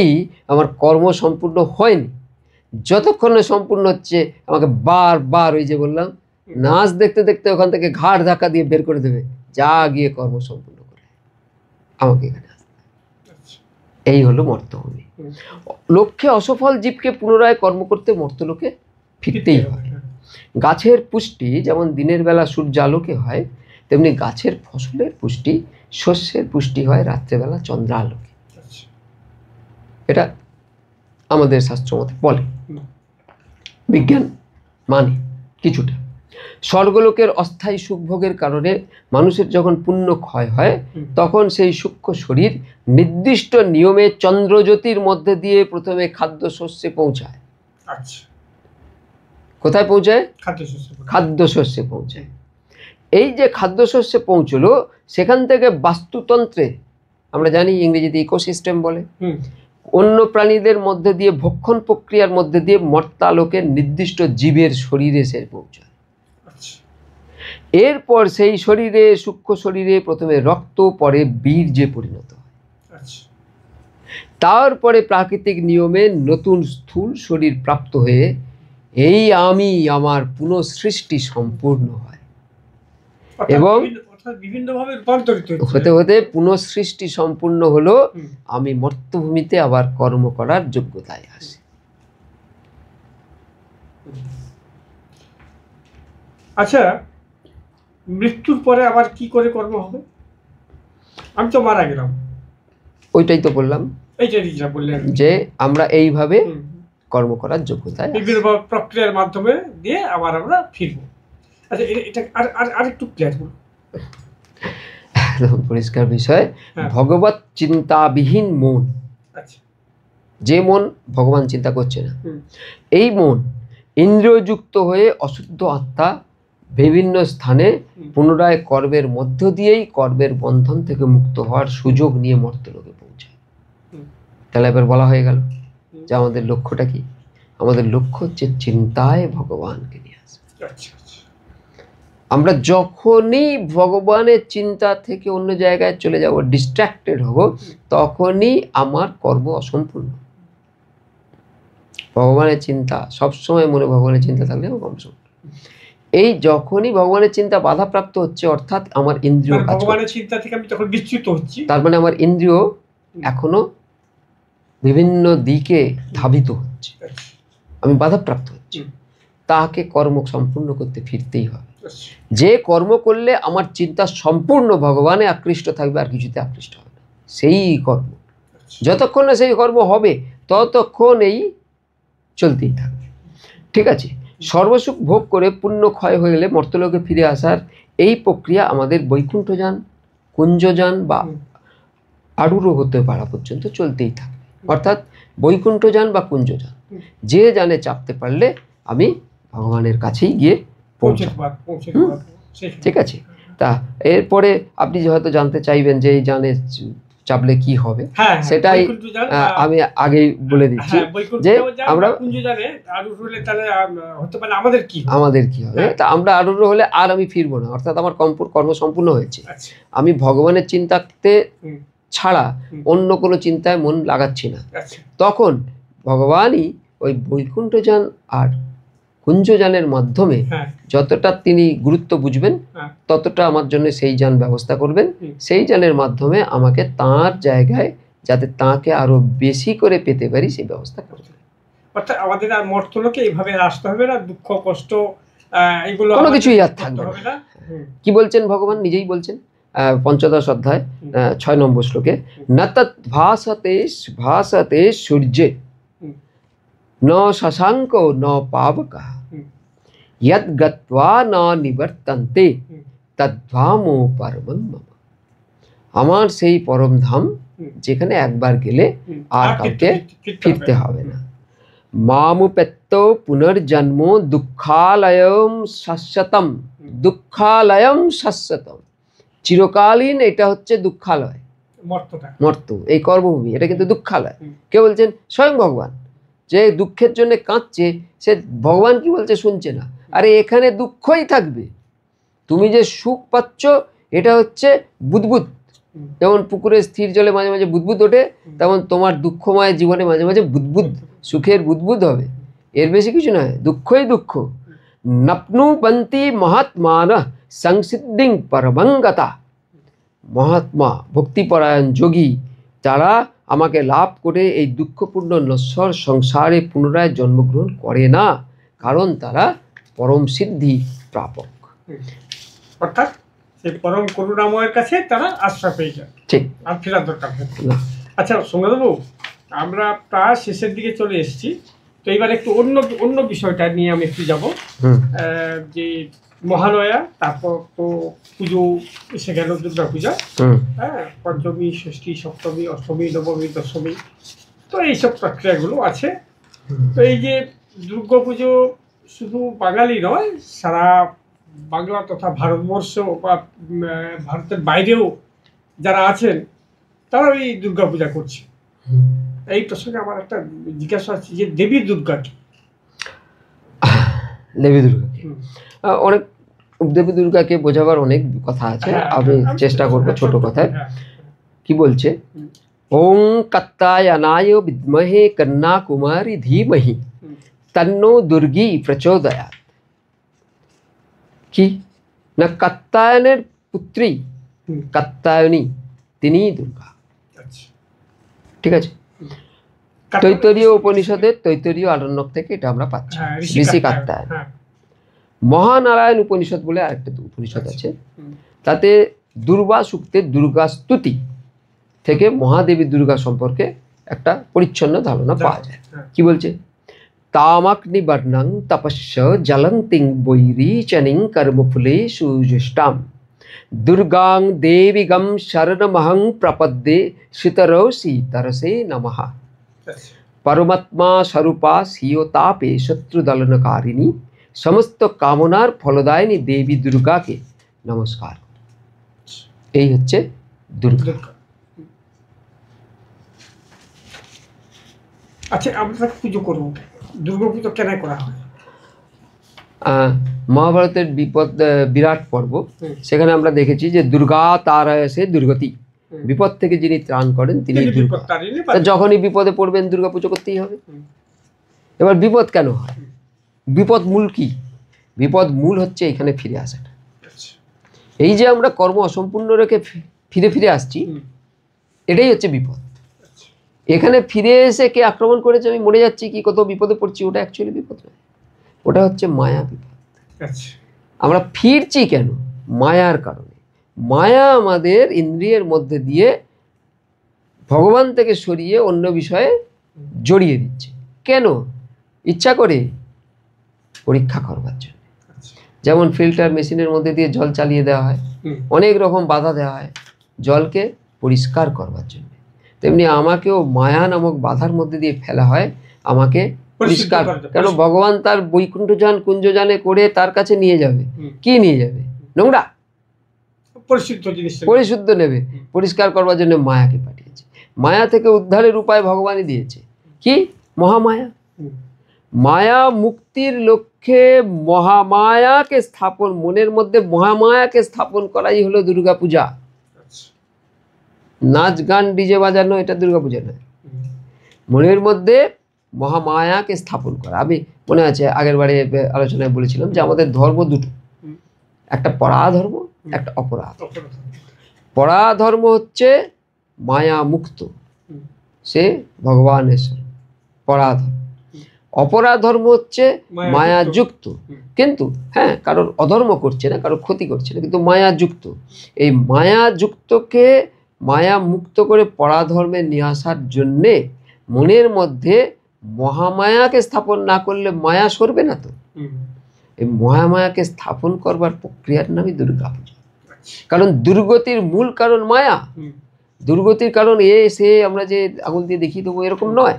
আমার কর্ম সম্পূর্ণ হয়নি। যতক্ষণ না সম্পূর্ণ হচ্ছে আমাকে বারবার ওই যে বললাম, নাচ দেখতে দেখতে ওখান থেকে ঘাড় ধাক্কা দিয়ে বের করে দেবে, যা গিয়ে কর্ম সম্পূর্ণ করে আমাকে এখানে আসতে। এই হলো মর্তভূমি। লক্ষ্যে অসফল জীবকে পুনরায় কর্ম করতে মর্তলোকে ফিরতেই হবে। গাছের পুষ্টি যেমন দিনের বেলা সূর্যালোকে হয়, তেমনি গাছের ফসলের পুষ্টি, শস্যের পুষ্টি হয় রাত্রেবেলা চন্দ্রালোকে। এটা আমাদের শাস্ত্র মতে বলে, বিজ্ঞান মানে কিছুটা। স্বর্গলোকের অস্থায়ী সুখভোগের কারণে মানুষের যখন পুণ্য ক্ষয় হয় তখন সেই সূক্ষ্ম শরীর নির্দিষ্ট নিয়মে চন্দ্রজ্যোতির মধ্যে দিয়ে প্রথমে খাদ্যশস্যে পৌঁছায়। আচ্ছা, কোথায় পৌঁছায়? খাদ্যশস্য। খাদ্যশস্যে পৌঁছায়। এই যে খাদ্যশস্যে পৌঁছলো, সেখান থেকে বাস্তুতন্ত্রে, আমরা জানি ইংরেজিতে ইকোসিস্টেম বলে, অন্য প্রাণীদের মধ্যে দিয়ে ভক্ষণ প্রক্রিয়ার মধ্যে দিয়ে মর্তালোকের নির্দিষ্ট জীবের শরীরে সে পৌঁছায়। এরপর সেই শরীরে, সূক্ষ্ম শরীরে প্রথমে রক্ত, পরে বীর্যে পরিণত হয়। তারপরে প্রাকৃতিক নিয়মে নতুন স্থূল শরীর প্রাপ্ত হয়ে এই আমি আমার পুনঃসৃষ্টি সম্পূর্ণ হয় এবং বিভিন্নভাবে রূপান্তরিত হতে হতে পুনঃসৃষ্টি সম্পূর্ণ হলো, আমি মর্তভূমিতে আবার কর্ম করার যোগ্যতায় আসি। আচ্ছা, মৃত্যুর পরে আবার কি করে কর্ম হবে? আমি তো মারা গেলাম, ওইটাই তো বললাম, এইটা বললেন যে আমরা এইভাবে কর্ম করার যোগ্যতায় বিভিন্ন প্রক্রিয়ার মাধ্যমে দিয়ে আবার আমরা ফিরবো। আচ্ছা, এটা আর একটু ক্লিয়ার করুন। একদম পরিষ্কার বিষয়। ভগবত চিন্তাবিহীন মন, যে মন ভগবান চিন্তা করছে না, এই মন ইন্দ্রিয়যুক্ত হয়ে অশুদ্ধ আত্মা বিভিন্ন স্থানে পুনরায় কর্মের মধ্য দিয়েই কর্মের বন্ধন থেকে মুক্ত হওয়ার সুযোগ নিয়ে মর্তলোকে পৌঁছায়। তাহলে এবার বলা হয়ে গেল যে আমাদের লক্ষ্যটা কি? আমাদের লক্ষ্য হচ্ছে চিন্তায় ভগবানকে নিয়ে আসা। আমরা যখনই ভগবানের চিন্তা থেকে অন্য জায়গায় চলে যাব, ডিস্ট্র্যাক্টেড হব, তখনই আমার কর্ম অসম্পূর্ণ। ভগবানের চিন্তা সবসময় মনে, ভগবানের চিন্তা থাকলে কর্ম সম্পূর্ণ। এই যখনই ভগবানের চিন্তা বাধাপ্রাপ্ত হচ্ছে, অর্থাৎ আমার ইন্দ্রিয় ভগবানের চিন্তা থেকে আমি তখন বিচ্যুত হচ্ছি, তার মানে আমার ইন্দ্রিয় এখনো বিভিন্ন দিকে ধাবিত হচ্ছে, আমি বাধাপ্রাপ্ত হচ্ছি। তাকে কর্ম সম্পূর্ণ করতে ফিরতেই হবে। যে কর্ম করলে আমার চিন্তা সম্পূর্ণ ভগবানে আকৃষ্ট থাকবে, আর কিছুতে আকৃষ্ট হবে না, সেই কর্ম। যতক্ষণ না সেই কর্ম হবে ততক্ষণ এই চলতেই থাকবে। ঠিক আছে? সর্বসুখ ভোগ করে পুণ্য ক্ষয় হয়ে গেলে মর্তলোকে ফিরে আসার এই প্রক্রিয়া আমাদের বৈকুণ্ঠযান, কুঞ্জযান বা আরূঢ় হতে পারা পর্যন্ত চলতেই থাকবে। অর্থাৎ বৈকুণ্ঠযান বা কুঞ্জযান, যে যানে চাপতে পারলে আমি ভগবানের কাছেই গিয়ে পৌঁছাবো। ঠিক আছে? তা এরপরে আপনি হয়তো জানতে চাইবেন যে এই যানে চাপলে কি হবে, সেটাই আমি আগেই বলে দিচ্ছি যে আমরা আমাদের কি হবে। তা আমরা আরূঢ় হলে আর আমি ফিরবো না, অর্থাৎ আমার কর্ম সম্পূর্ণ হয়েছে। আমি ভগবানের চিন্তাতে ছাড়া অন্য কোনো চিন্তায় মন লাগাচ্ছি না। তখন ভগবানই ওই বৈকুণ্ঠযান আর কুঞ্জযানের মাধ্যমে যতটা তিনি গুরুত্ব বুঝবেন, ততটা আমার জন্য সেই যান ব্যবস্থা করবেন। সেই যানের মাধ্যমে আমাকে তাঁর জায়গায় যাতে তাঁকে আরো বেশি করে পেতে পারি সেই ব্যবস্থা করবেন। অর্থাৎ আমাদের আর মর্তলোকে এইভাবে আসতে হবে না, দুঃখ কষ্ট এগুলো কোনো কিছুই আর থাকবে না। কি বলছেন ভগবান নিজেই বলছেন পঞ্চদশ অধ্যায় 6 নম্বর শ্লোকে, ন তৎ ভাসতে সূর্যে ন শশাঙ্ক ন পাবকা यद गत्वा न निवर्तन्ते तद्धामो परमं मम। আমার সেই পরম ধাম যেখানে একবার গেলে আর কাউকে ফিরতে হবে না। মামুপেত্ত পুনর্জন্ম দুঃখালয়ম শাশ্বতম, দুঃখালয়ম শাশ্বতম, চিরকালীন এটা হচ্ছে দুঃখালয়, মর্ত এই কর্মভূমি, এটা কিন্তু দুঃখালয়। কে বলছেন? স্বয়ং ভগবান। যে দুঃখের জন্য কাঁদছে সে ভগবান কি বলছে শুনছে না। আরে এখানে দুঃখই থাকবে, তুমি যে সুখ পাচ্ছ এটা হচ্ছে বুদবুদ। যেমন পুকুরে স্থির জলে মাঝে মাঝে বুদবুদ ওঠে, তেমন তোমার দুঃখময় জীবনে মাঝে মাঝে বুদবুদ, সুখের বুদবুদ হবে, এর বেশি কিছু নয়। দুঃখই দুঃখ। নপ্নুবন্তি মহাত্মানঃ সংসিদ্ধিং পরমঙ্গতা। মহাত্মা, ভক্তিপরায়ণ যোগী যারা আমাকে লাভ করে এই দুঃখপূর্ণ নশ্বর সংসারে পুনরায় জন্মগ্রহণ করে না, কারণ তারা পরম সিদ্ধি প্রাপক। অর্থাৎ সেই পরম করুণাময়ের কাছে তারা আশ্রয় পেয়ে যায়। ঠিক, আর ফেরার দরকার না। আচ্ছা সোমনাথবাবু, আমরা প্রায় শেষের দিকে চলে এসেছি। তো এবার একটু অন্য অন্য বিষয়টা নিয়ে আমি একটু যাব। হুম যে মহালয়া, তারপর তো পুজো এসে গেল, দুর্গা পূজা। হুম হ্যাঁ, পঞ্চমী, ষষ্ঠী, সপ্তমী, অষ্টমী, নবমী, দশমী, তো এইসব প্রক্রিয়াগুলো আছে। তো এই যে দুর্গা পুজো শুধু বাঙালি নয়, সারা বাংলা তথা ভারতবর্ষ বা ভারতের বাইরেও যারা আছেন তারা এই দুর্গা পূজা করছে। এই প্রসঙ্গে আমার একটা জিজ্ঞাসা আছে যে দেবী দুর্গা কি? দেবী দুর্গাকে হুম। অনেক দেবী দুর্গাকে বোঝাবার অনেক কথা আছে, হ্যাঁ, আমি আমি চেষ্টা করবো ছোট কথায়। হ্যাঁ, কি বলছে? হুম। ওং কাত্তায়নায় বিদ্মহে কন্যা কুমারী ধীমহি হুম। তন্নো দুর্গী প্রচোদয়াৎ। কি না, কাত্তায়নের পুত্রী হুম। কাত্তায়নী, তিনিই দুর্গা। আচ্ছা। ঠিক আছে, তৈতরীয় উপনিষদের তৈতরীয় আরণ্যক থেকে এটা আমরা পাচ্ছি, হ্যাঁ, ঋষি কাত্তায়ন। হ্যাঁ। মহানারায়ণ উপনিষদ বলে আরেকটা উপনিষদ আছে, হুম। তাতে দুর্বা সূক্তের দুর্গা স্তুতি থেকে মহাদেবী দুর্গা সম্পর্কে একটা পরিচ্ছন্ন ধারণা পাওয়া যায়। হ্যাঁ। কি বলছে? তামাগ্নি বর্ণং তপস্য জলন্তিং বৈরীচনিং কর্মফুলে সুজুষ্টাম দুর্গাং দেবীগম শরণমহং প্রপদ্যে শীতরসি তরসে নমঃ। আচ্ছা। পরমাত্মা স্বরূপা স্বীয় তাপে শত্রুদলনকারিণী সমস্ত কামনার ফলদায়িনী দেবী দুর্গাকে নমস্কার। এই হচ্ছে দুর্গা। দুর্গা। আচ্ছা, আমরা পুজো করবো, দুর্গা পুজো কেন করা হয়? মহাভারতের বিরাট পর্ব, হুম। সেখানে আমরা দেখেছি যে দুর্গা তারায়সে দুর্গতি, হুম। বিপদ থেকে যিনি ত্রাণ করেন তিনি তিনি দুর্গা। বিপত্তারিণী তা যখনই বিপদে পড়বেন দুর্গা পুজো করতেই হবে। হুম। এবার বিপদ কেন হয়? বিপদ মূল কি? বিপদ মূল হচ্ছে এখানে ফিরে আসাটা। আচ্ছা। এই যে আমরা কর্ম অসম্পূর্ণ রেখে ফিরে ফিরে আসছি, হুম। এটাই হচ্ছে বিপদ। আচ্ছা। এখানে ফিরে এসে কে আক্রমণ করেছে, আমি মরে যাচ্ছি কি কত বিপদে পড়ছি, ওটা অ্যাকচুয়ালি বিপদ নয়, ওটা হচ্ছে মায়া বিপদ। আচ্ছা। আমরা ফিরছি কেন? মায়ার কারণে। মায়া আমাদের ইন্দ্রিয়ের মধ্যে দিয়ে ভগবান থেকে সরিয়ে অন্য বিষয়ে জড়িয়ে দিচ্ছে। কেন? ইচ্ছা করে, পরীক্ষা করবার জন্য। আচ্ছা। যেমন ফিল্টার মেশিনের মধ্যে দিয়ে জল চালিয়ে দেওয়া হয়, হুম। অনেক রকম বাধা দেওয়া হয় জলকে পরিষ্কার করবার জন্য, তেমনি আমাকেও মায়া নামক বাধার মধ্যে দিয়ে ফেলা হয় আমাকে পরিষ্কার। কেন? ভগবান তার বৈকুণ্ঠযান কুঞ্জযানে করে তার কাছে নিয়ে যাবে, হুম। কি নিয়ে যাবে? নোংরা, পরিশুদ্ধ জিনিস। পরিশুদ্ধ নেবে, পরিষ্কার করবার জন্য মায়াকে পাঠিয়েছে। মায়া থেকে উদ্ধারের উপায় ভগবানই দিয়েছে, কি? মহামায়া। হুম। মায়া মুক্তির লক্ষ্যে মহামায়াকে স্থাপন, মনের মধ্যে মহামায়াকে স্থাপন করাই হলো দুর্গা পূজা। আচ্ছা। নাচ গান ডিজে বাজানো এটা দুর্গা পূজা নয়, হুম। মনের মধ্যে মহামায়াকে স্থাপন করা। আমি মনে আছে আগের বারে আলোচনায় বলেছিলাম যে আমাদের ধর্ম দুটো, হুম। একটা পরাধর্ম, একটা অপরাধ। অপরাধ। পরাধর্ম হচ্ছে মায়া মুক্ত, হুম। সে ভগবানের স্বরূপ, পরাধর্ম। অপরাধ ধর্ম হচ্ছে মায়া যুক্ত, কিন্তু হ্যাঁ কারোর অধর্ম করছে না, কারোর ক্ষতি করছে না, কিন্তু মায়া যুক্ত। এই মায়া যুক্তকে মায়া মুক্ত করে পরাধর্মে নিয়ে আসার জন্যে মনের মধ্যে মহামায়াকে স্থাপন না করলে মায়া সরবে না। তো হুম। এই মহামায়াকে স্থাপন করবার প্রক্রিয়ার নামই দুর্গা পূজা। কারণ দুর্গতির মূল কারণ মায়া। হুম। দুর্গতির কারণ সে আমরা যে আঙুল দিয়ে দেখিয়ে দেবো এরকম নয়।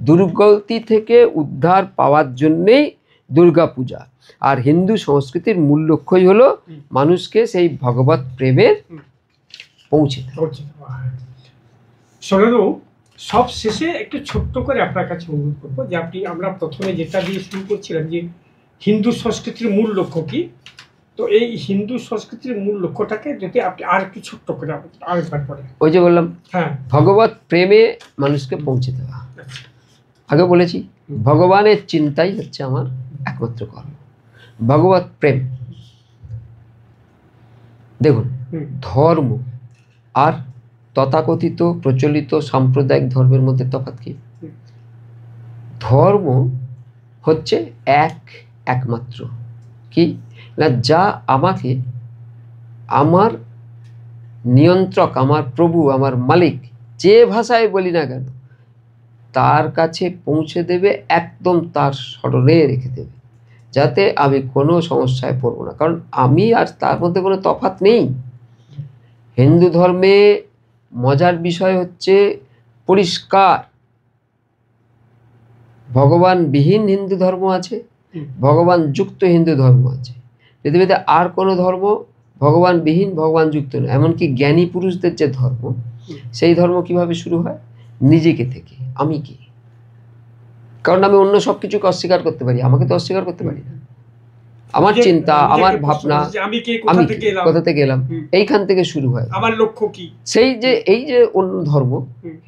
দুর্গতি থেকে উদ্ধার পাওয়ার জন্যেই দুর্গা পূজা। আর হিন্দু সংস্কৃতির মূল লক্ষ্যই হলো মানুষকে সেই ভগবত প্রেমের পৌঁছে দেওয়া। সোনারু, সব শেষে একটু ছোট্ট করে আপনার কাছে অনুরোধ করবো যে আমরা প্রথমে যেটা দিয়ে শুরু করছিলাম যে হিন্দু সংস্কৃতির মূল লক্ষ্য কি, তো এই হিন্দু সংস্কৃতির মূল লক্ষ্যটাকে যদি আপনি আর একটু ছোট্ট করে আরেকবার পড়েন। ওই যে বললাম, হ্যাঁ, ভগবত প্রেমে মানুষকে পৌঁছে দেওয়া। আগে বলেছি ভগবানের চিন্তাই হচ্ছে আমার একমাত্র কর্ম, ভগবত প্রেম। দেখুন, ধর্ম আর তথাকথিত প্রচলিত সাম্প্রদায়িক ধর্মের মধ্যে তফাৎ কি? ধর্ম হচ্ছে একমাত্র কি না, যা আমাকে আমার নিয়ন্ত্রক, আমার প্রভু, আমার মালিক, যে ভাষায় বলি না কেন, তার কাছে পৌঁছে দেবে, একদম তার স্মরণে রেখে দেবে, যাতে আমি কোনো সমস্যায় পড়বো না। কারণ আমি আর তার মধ্যে কোনো তফাৎ নেই। হিন্দু ধর্মে মজার বিষয় হচ্ছে পরিষ্কার ভগবানবিহীন হিন্দু ধর্ম আছে, ভগবান যুক্ত হিন্দু ধর্ম আছে। পৃথিবীতে আর কোনো ধর্ম ভগবানবিহীন ভগবান যুক্ত নয়। এমনকি জ্ঞানী পুরুষদের যে ধর্ম, সেই ধর্ম কিভাবে শুরু হয়? নিজেকে থেকে, আমি কি। কারণ আমি অন্য সব কিছুকে অস্বীকার করতে পারি, আমাকে তো অস্বীকার করতে পারি না। আমার চিন্তা, আমার ভাবনা, আমি কোথা থেকে এলাম, এইখান থেকে শুরু হয়। আমার লক্ষ্য কি? এই যে অন্য ধর্ম,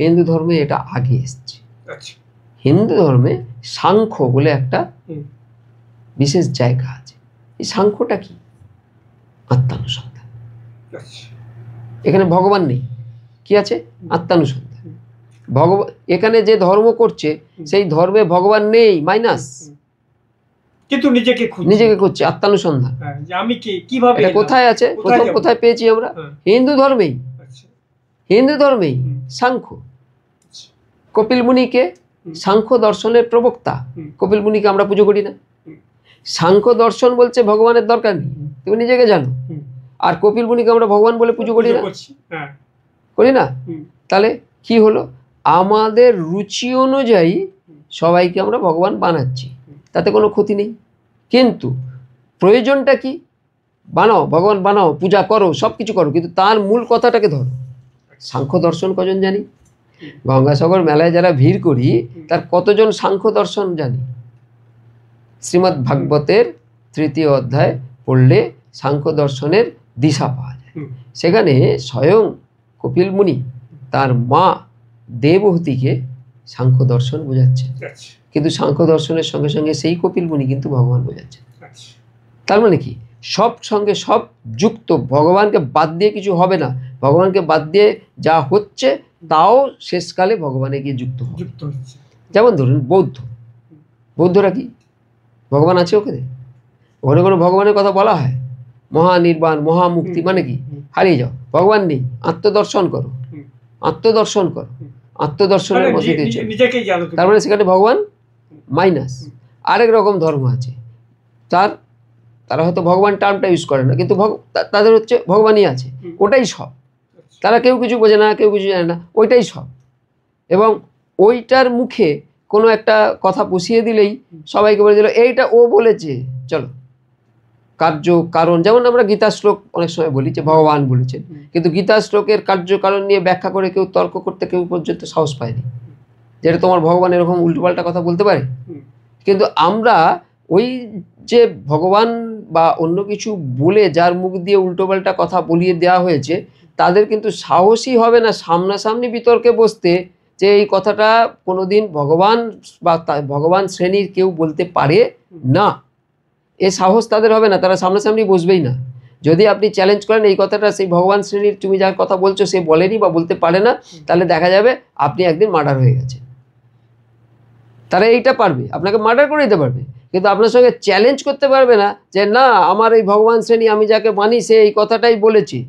হিন্দু ধর্মে এটা আগে এসছে। হিন্দু ধর্মে সাংখ্য বলে একটা বিশেষ জায়গা আছে। এই সাংখ্যটা কি? আত্মানুসন্ধান। এখানে ভগবান নেই, কি আছে? আত্মানুসন্ধান। ভগবান এখানে যে ধর্ম করছে সেই ধর্মে ভগবান নেই, মাইনাস, কিন্তু নিজেকে খুঁজছে, আত্মানুসন্ধান। আমি কে, কিভাবে, এটা কোথায় আছে? প্রথম কোথায় পেয়েছি আমরা? হিন্দু ধর্মেই। হিন্দু ধর্মেই সাংখ্য। কপিল মুনিকে, সাংখ্য দর্শনের প্রবক্তা কপিল মুনিকে আমরা পুজো করি না? সাংখ্য দর্শন বলছে ভগবানের দরকার নেই, তুমি নিজেকে জানো। আর কপিল মুনিকে আমরা ভগবান বলে পুজো করি না? করি না? তাহলে কি হলো? আমাদের রুচি অনুযায়ী সবাইকে আমরা ভগবান বানাচ্ছি, তাতে কোনো ক্ষতি নেই। কিন্তু প্রয়োজনটা কি? বানাও, ভগবান বানাও, পূজা করো, সব কিছু করো, কিন্তু তার মূল কথাটাকে ধরো। সাংখ্য দর্শন কজন জানি? গঙ্গাসাগর মেলায় যারা ভিড় করি তার কতজন সাংখ্য দর্শন জানি? শ্রীমদ্ ভাগবতের 3য় অধ্যায় পড়লে সাংখ্য দর্শনের দিশা পাওয়া যায়। সেখানে স্বয়ং কপিল মুনি তার মা দেবহূতিকে সাংখ্য দর্শন বোঝাচ্ছে, কিন্তু সাংখ্য দর্শনের সঙ্গে সঙ্গে সেই কপিল মুনি কিন্তু ভগবান বোঝাচ্ছে। তার মানে কি? সব সঙ্গে সব যুক্ত, ভগবানকে বাদ দিয়ে কিছু হবে না। ভগবানকে বাদ দিয়ে যা হচ্ছে তাও শেষকালে ভগবানে গিয়ে যুক্ত হচ্ছে। যেমন ধরুন বৌদ্ধরা কি ভগবান আছে ওখানে? ওখানে কোনো ভগবানের কথা বলা হয়? মহানির্বাণ, মহামুক্তি মানে কি? হারিয়ে যাও, ভগবান নেই, আত্মদর্শন করো, আত্মদর্শন করো, আত্মদর্শনের মধ্যে দিয়ে চলো। তার মানে সেখানে ভগবান মাইনাস। আরেক রকম ধর্ম আছে, তারা হয়তো ভগবান টার্মটা ইউজ করে না, কিন্তু তাদের হচ্ছে ভগবানই আছে, ওটাই সব। তারা কেউ কিছু বোঝে না, কেউ কিছু জানে না, ওইটাই সব। এবং ওইটার মুখে কোনো একটা কথা পুষিয়ে দিলেই সবাইকে বলে দিল এইটা ও বলেছে, চলো। কার্য কারণ, যেমন আমরা গীতা শ্লোক অনেক সময় বলি যে ভগবান বলেছেন, কিন্তু গীতা শ্লোকের কার্য কারণ নিয়ে ব্যাখ্যা করে কেউ তর্ক করতে কেউ পর্যন্ত সাহস পায়নি, যেটা তোমার ভগবান এরকম উল্টোপাল্টা কথা বলতে পারে। কিন্তু আমরা ওই যে ভগবান বা অন্য কিছু বলে যার মুখ দিয়ে উল্টোপাল্টা কথা বলিয়ে দেওয়া হয়েছে, তাদের কিন্তু সাহসই হবে না সামনাসামনি বিতর্কে বসতে যে এই কথাটা কোনোদিন ভগবান বা ভগবান শ্রেণীর কেউ বলতে পারে না। এ সাহস তাদের হবে না, তারা সামনাসামনি বসবেই না। যদি আপনি চ্যালেঞ্জ করেন এই কথাটা সেই ভগবান শ্রেণীর তুমি যার কথা বলছো সে বলেনি বা বলতে পারে না, তাহলে দেখা যাবে আপনি একদিন মার্ডার হয়ে গেছেন। তারা এইটা পারবে, আপনাকে মার্ডার করে দিতে পারবে, কিন্তু আপনার সঙ্গে চ্যালেঞ্জ করতে পারবে না যে না আমার এই ভগবান শ্রেণী আমি যাকে মানি সে এই কথাটাই বলেছি,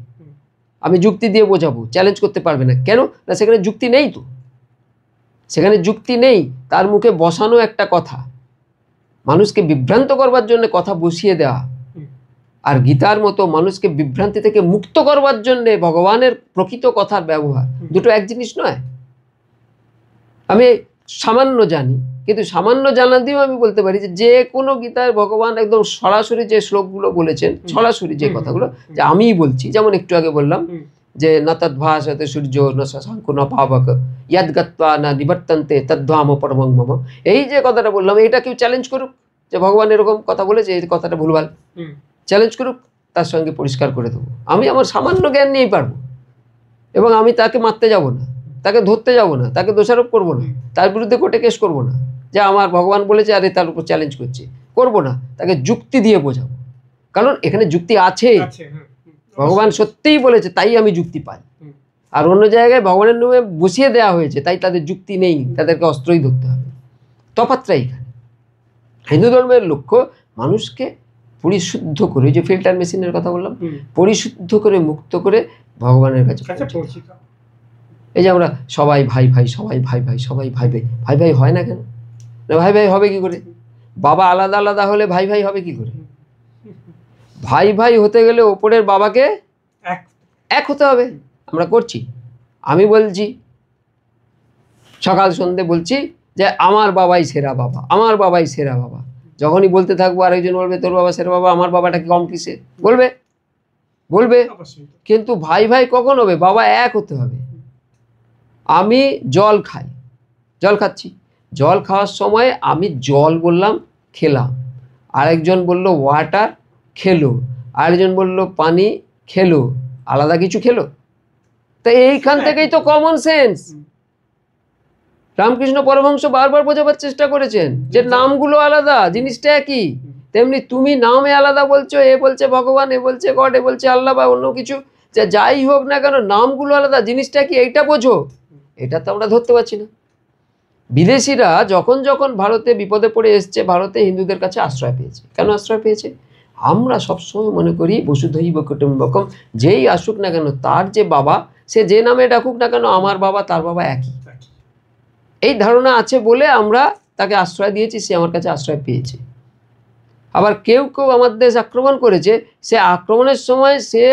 আমি যুক্তি দিয়ে বোঝাবো। চ্যালেঞ্জ করতে পারবে না। কেন না? সেখানে যুক্তি নেই। তো সেখানে যুক্তি নেই, তার মুখে বসানো একটা কথা, মানুষকে বিভ্রান্ত করবার জন্য কথা বসিয়ে দেওয়া। আর গীতার মতো মানুষকে বিভ্রান্তি থেকে মুক্ত করবার জন্য ভগবানের প্রকৃত কথার ব্যবহার, দুটো এক জিনিস নয়। আমি সামান্য জানি, কিন্তু সামান্য জানা দিয়েও আমি বলতে পারি যে কোনো গীতায় ভগবান একদম সরাসরি যে শ্লোকগুলো বলেছেন, সরাসরি যে কথাগুলো যে আমিই বলছি, যেমন একটু আগে বললাম যে না তদ্ভাসতে সূর্য না শশাঙ্ক না পাবক ইয়াদগত্বা না নিবর্তন্তে তদ্ধাম পরমং মম। এই যে কথাটা বললাম, এটা কেউ চ্যালেঞ্জ করুক যে ভগবান এরকম কথা বলেছে, এই কথাটা ভুলভাল, চ্যালেঞ্জ করুক, তার সঙ্গে পরিষ্কার করে দেবো। আমি আমার সামান্য জ্ঞান নিয়েই পারবো, এবং আমি তাকে মারতে যাব না, তাকে ধরতে যাব না, তাকে দোষারোপ করবো না, তার বিরুদ্ধে কোর্টে কেস করবো না যে আমার ভগবান বলেছে আরে তার উপর চ্যালেঞ্জ করছে, করবো না। তাকে যুক্তি দিয়ে বোঝাবো, কারণ এখানে যুক্তি আছে। ভগবান সত্যিই বলেছে তাই আমি যুক্তি পাই, আর অন্য জায়গায় ভগবানের নামে বসিয়ে দেওয়া হয়েছে তাই তাদের যুক্তি নেই, তাদেরকে অস্ত্রই ধরতে হবে। তফাৎটা এখানে। হিন্দু ধর্মের লক্ষ্য মানুষকে পরিশুদ্ধ করে, যে ফিল্টার মেশিনের কথা বললাম, পরিশুদ্ধ করে মুক্ত করে ভগবানের কাছে। এই যে আমরা সবাই ভাই ভাই, সবাই ভাই ভাই, সবাই ভাই ভাই, ভাই ভাই হয় না কেন? না ভাই ভাই হবে কি করে? বাবা আলাদা আলাদা হলে ভাই ভাই হবে কি করে? ভাই ভাই হতে গেলে ওপরের বাবাকে এক এক হতে হবে। আমরা করছি। আমি বলছি সকাল সন্ধ্যে বলছি যে আমার বাবাই সেরা বাবা, আমার বাবাই সেরা বাবা। যখনই বলতে থাকবো আরেকজন বলবে তোর বাবা সেরা বাবা, আমার বাবাটাকে কম কিসে? বলবে বলবে অবশ্যই। কিন্তু ভাই ভাই কখন হবে? বাবা এক হতে হবে। আমি জল খাই, জল খাচ্ছি, জল খাওয়ার সময় আমি জল বললাম, খেলাম, আরেকজন বলল ওয়াটার, খেলো, আরেকজন বলল পানি, খেলো, আলাদা কিছু খেলো? তা এইখান থেকেই তো কমন সেন্স। রামকৃষ্ণ পরমহংস বারবার বোঝাবার চেষ্টা করেছেন যে নামগুলো আলাদা, জিনিসটা একই। তেমনি তুমি নামে আলাদা বলছো, এ বলছে ভগবান, এ বলছে গড, এ বলছে আল্লাহ বা অন্য কিছু, যে যাই হোক না কেন নামগুলো আলাদা, জিনিসটা কি এইটা বোঝো। এটা তো আমরা ধরতে পারছি না। বিদেশিরা যখন যখন ভারতে বিপদে পড়ে এসছে, ভারতে হিন্দুদের কাছে আশ্রয় পেয়েছে। কেন আশ্রয় পেয়েছে? আমরা সবসময় মনে করি বসুধৈব কুটুম্বকম, যেই আসুক না কেন তার যে বাবা, সে যে নামে ডাকুক না কেন আমার বাবা তার বাবা একই। এই ধারণা আছে বলে আমরা তাকে আশ্রয় দিয়েছি, সে আমার কাছে আশ্রয় পেয়েছে। আবার কেউ কেউ আমার দেশ আক্রমণ করেছে, সে আক্রমণের সময় সে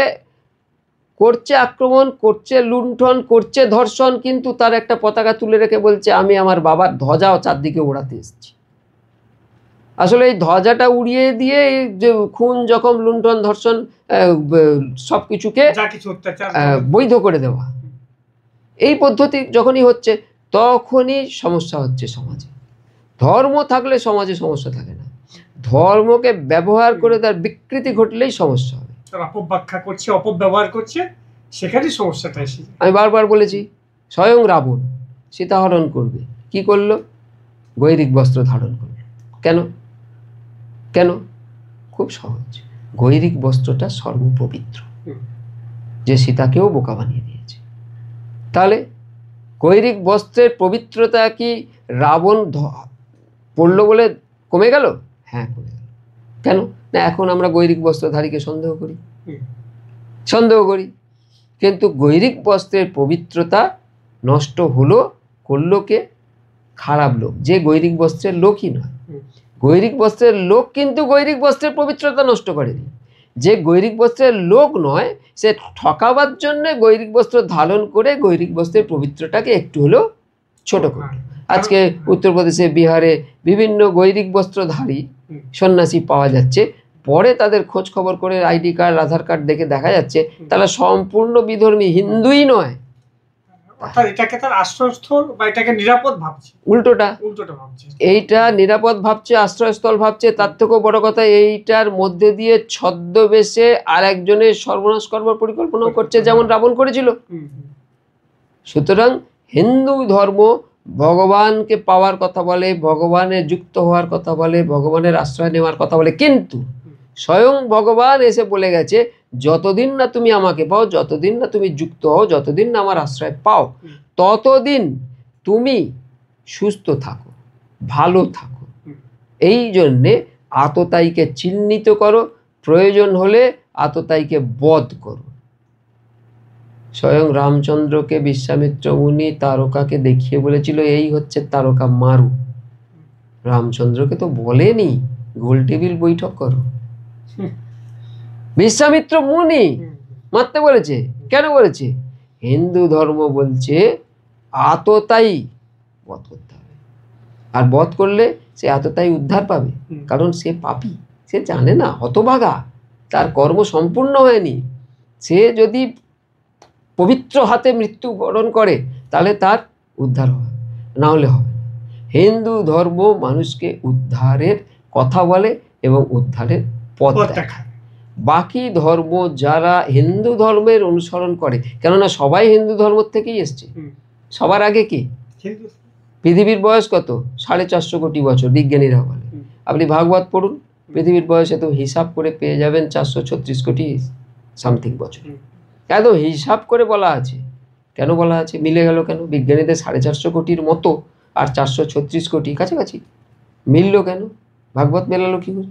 করছে আক্রমণ, করছে লুণ্ঠন, করছে ধর্ষণ, কিন্তু তার একটা পতাকা তুলে রেখে বলছে আমি আমার বাবার ধ্বজাও চারদিকে ওড়াতে এসেছি। আসলে এই ধ্বজাটা উড়িয়ে দিয়ে এই যে খুন জখম লুণ্ঠন ধর্ষণ সব কিছুকে যা কিছু অত্যাচার বৈধ করে দেওয়া, এই পদ্ধতি যখনই হচ্ছে তখনই সমস্যা হচ্ছে সমাজে। ধর্ম থাকলে সমাজে সমস্যা থাকে না, ধর্মকে ব্যবহার করে তার বিকৃতি ঘটলেই সমস্যা হবে। তার অপব্যাখ্যা করছে, অপব্যবহার করছে, সেখানেই সমস্যাটা এসে যায়। আমি বারবার বলেছি স্বয়ং রাবণ সীতাহরণ করবে, কি করলো? গৈরিক বস্ত্র ধারণ করলো। কেন? কেন? খুব সহজ, গৈরিক বস্ত্রটা সর্বপবিত্র, যে সীতাকেও বোকা বানিয়ে দিয়েছে। তাহলে গৈরিক বস্ত্রের পবিত্রতা কি রাবণ পড়লো বলে কমে গেল? হ্যাঁ কমে গেল। কেন না? এখন আমরা গৈরিক বস্ত্রধারীকে সন্দেহ করি, সন্দেহ করি, কিন্তু গৈরিক বস্ত্রের পবিত্রতা নষ্ট হলো, করলো কে? খারাপ লোক, যে গৈরিক বস্ত্রের লোকই নয়। গৈরিক বস্ত্রের লোক কিন্তু গৈরিক বস্ত্রের পবিত্রতা নষ্ট করেনি। যে গৈরিক বস্ত্রের লোক নয়, সে ঠকাবার জন্য গৈরিক বস্ত্র ধারণ করে গৈরিক বস্ত্রের পবিত্রটাকে একটু হলেও ছোট করে। আজকে উত্তরপ্রদেশে, বিহারে বিভিন্ন গৈরিক বস্ত্রধারী সন্ন্যাসী পাওয়া যাচ্ছে। পরে তাদের খোঁজ খবর করে আইডি কার্ড, আধার কার্ড দেখে দেখা যাচ্ছে তারা সম্পূর্ণ বিধর্মী, হিন্দুই নয়। অর্থাৎ এটাকে তার আশ্রয়স্থল বা এটাকে নিরাপদ ভাবছে, উল্টোটা উল্টোটা ভাবছে। এইটা নিরাপদ ভাবছে, আশ্রয়স্থল ভাবছে। তার থেকেও বড় কথা, এইটার মধ্যে দিয়ে ছদ্মবেশে আর একজনের সর্বনাশ করবার পরিকল্পনাও করছে, যেমন রাবণ করেছিল। সুতরাং হিন্দু ধর্ম ভগবানকে পাওয়ার কথা বলে, ভগবানের যুক্ত হওয়ার কথা বলে, ভগবানের আশ্রয় নেওয়ার কথা বলে, কিন্তু স্বয়ং ভগবান এসে বলে গেছে যতদিন না তুমি আমাকে পাও, যতদিন না তুমি যুক্ত হও, যতদিন না আমার আশ্রয় পাও, ততদিন তুমি সুস্থ থাকো, ভালো থাকো। এই জন্যে আততায়ীকে চিহ্নিত করো, প্রয়োজন হলে আততায়ীকে বধ করো। স্বয়ং রামচন্দ্রকে বিশ্বামিত্র মুনি তারকাকে দেখিয়ে বলেছিল এই হচ্ছে তারকা, মারু। রামচন্দ্রকে তো বলেনি গোল টেবিল বৈঠক করো, বিশ্বামিত্র মুনি মারতে বলেছে। কেন বলেছে? হিন্দু ধর্ম বলছে আততায়ী বধ করতে হবে, আর বধ করলে সে আততায়ী উদ্ধার পাবে, কারণ সে পাপী, সে জানে না, হতভাগা, তার কর্ম সম্পূর্ণ হয়নি। সে যদি পবিত্র হাতে মৃত্যুবরণ করে তাহলে তার উদ্ধার হবে, না হলে হবে। হিন্দু ধর্ম মানুষকে উদ্ধারের কথা বলে এবং উদ্ধারের পথ দেখায়। বাকি ধর্ম যারা হিন্দু ধর্মের অনুসরণ করে, কেননা সবাই হিন্দু ধর্ম থেকেই এসছে। সবার আগে কি? পৃথিবীর বয়স কত? 450 কোটি বছর বিজ্ঞানীরা বলে। আপনি ভাগবত পড়ুন, পৃথিবীর বয়সে তো হিসাব করে পেয়ে যাবেন 436 কোটি সামথিং বছর। একদম হিসাব করে বলা আছে। কেন বলা আছে? মিলে গেল কেন? বিজ্ঞানীদের 450 কোটির মতো আর 436 কোটি কাছাকাছি মিলল কেন? ভাগবত মেলালো কি করে?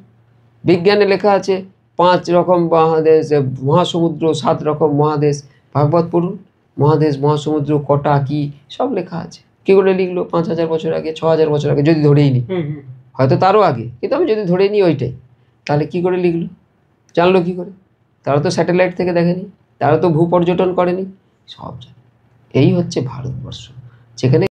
বিজ্ঞানে লেখা আছে 5 রকম মহাদেশ, মহাসমুদ্র, 7 রকম মহাদেশ। ভাগবত পড়ুন, মহাদেশ মহাসমুদ্র কটা কি সব লেখা আছে। কী করে লিখলো? 5,000 বছর আগে, 6,000 বছর আগে, যদি ধরেই নিই, হুম হুম হয়তো তারও আগে, কিন্তু আমি যদি ধরে নিই ওইটাই, তাহলে কি করে লিখলো? জানলো কি করে? তারা তো স্যাটেলাইট থেকে দেখেনি, তারা তো ভূপর্যটন করেনি, সব জানে। এই হচ্ছে ভারতবর্ষ, যেখানে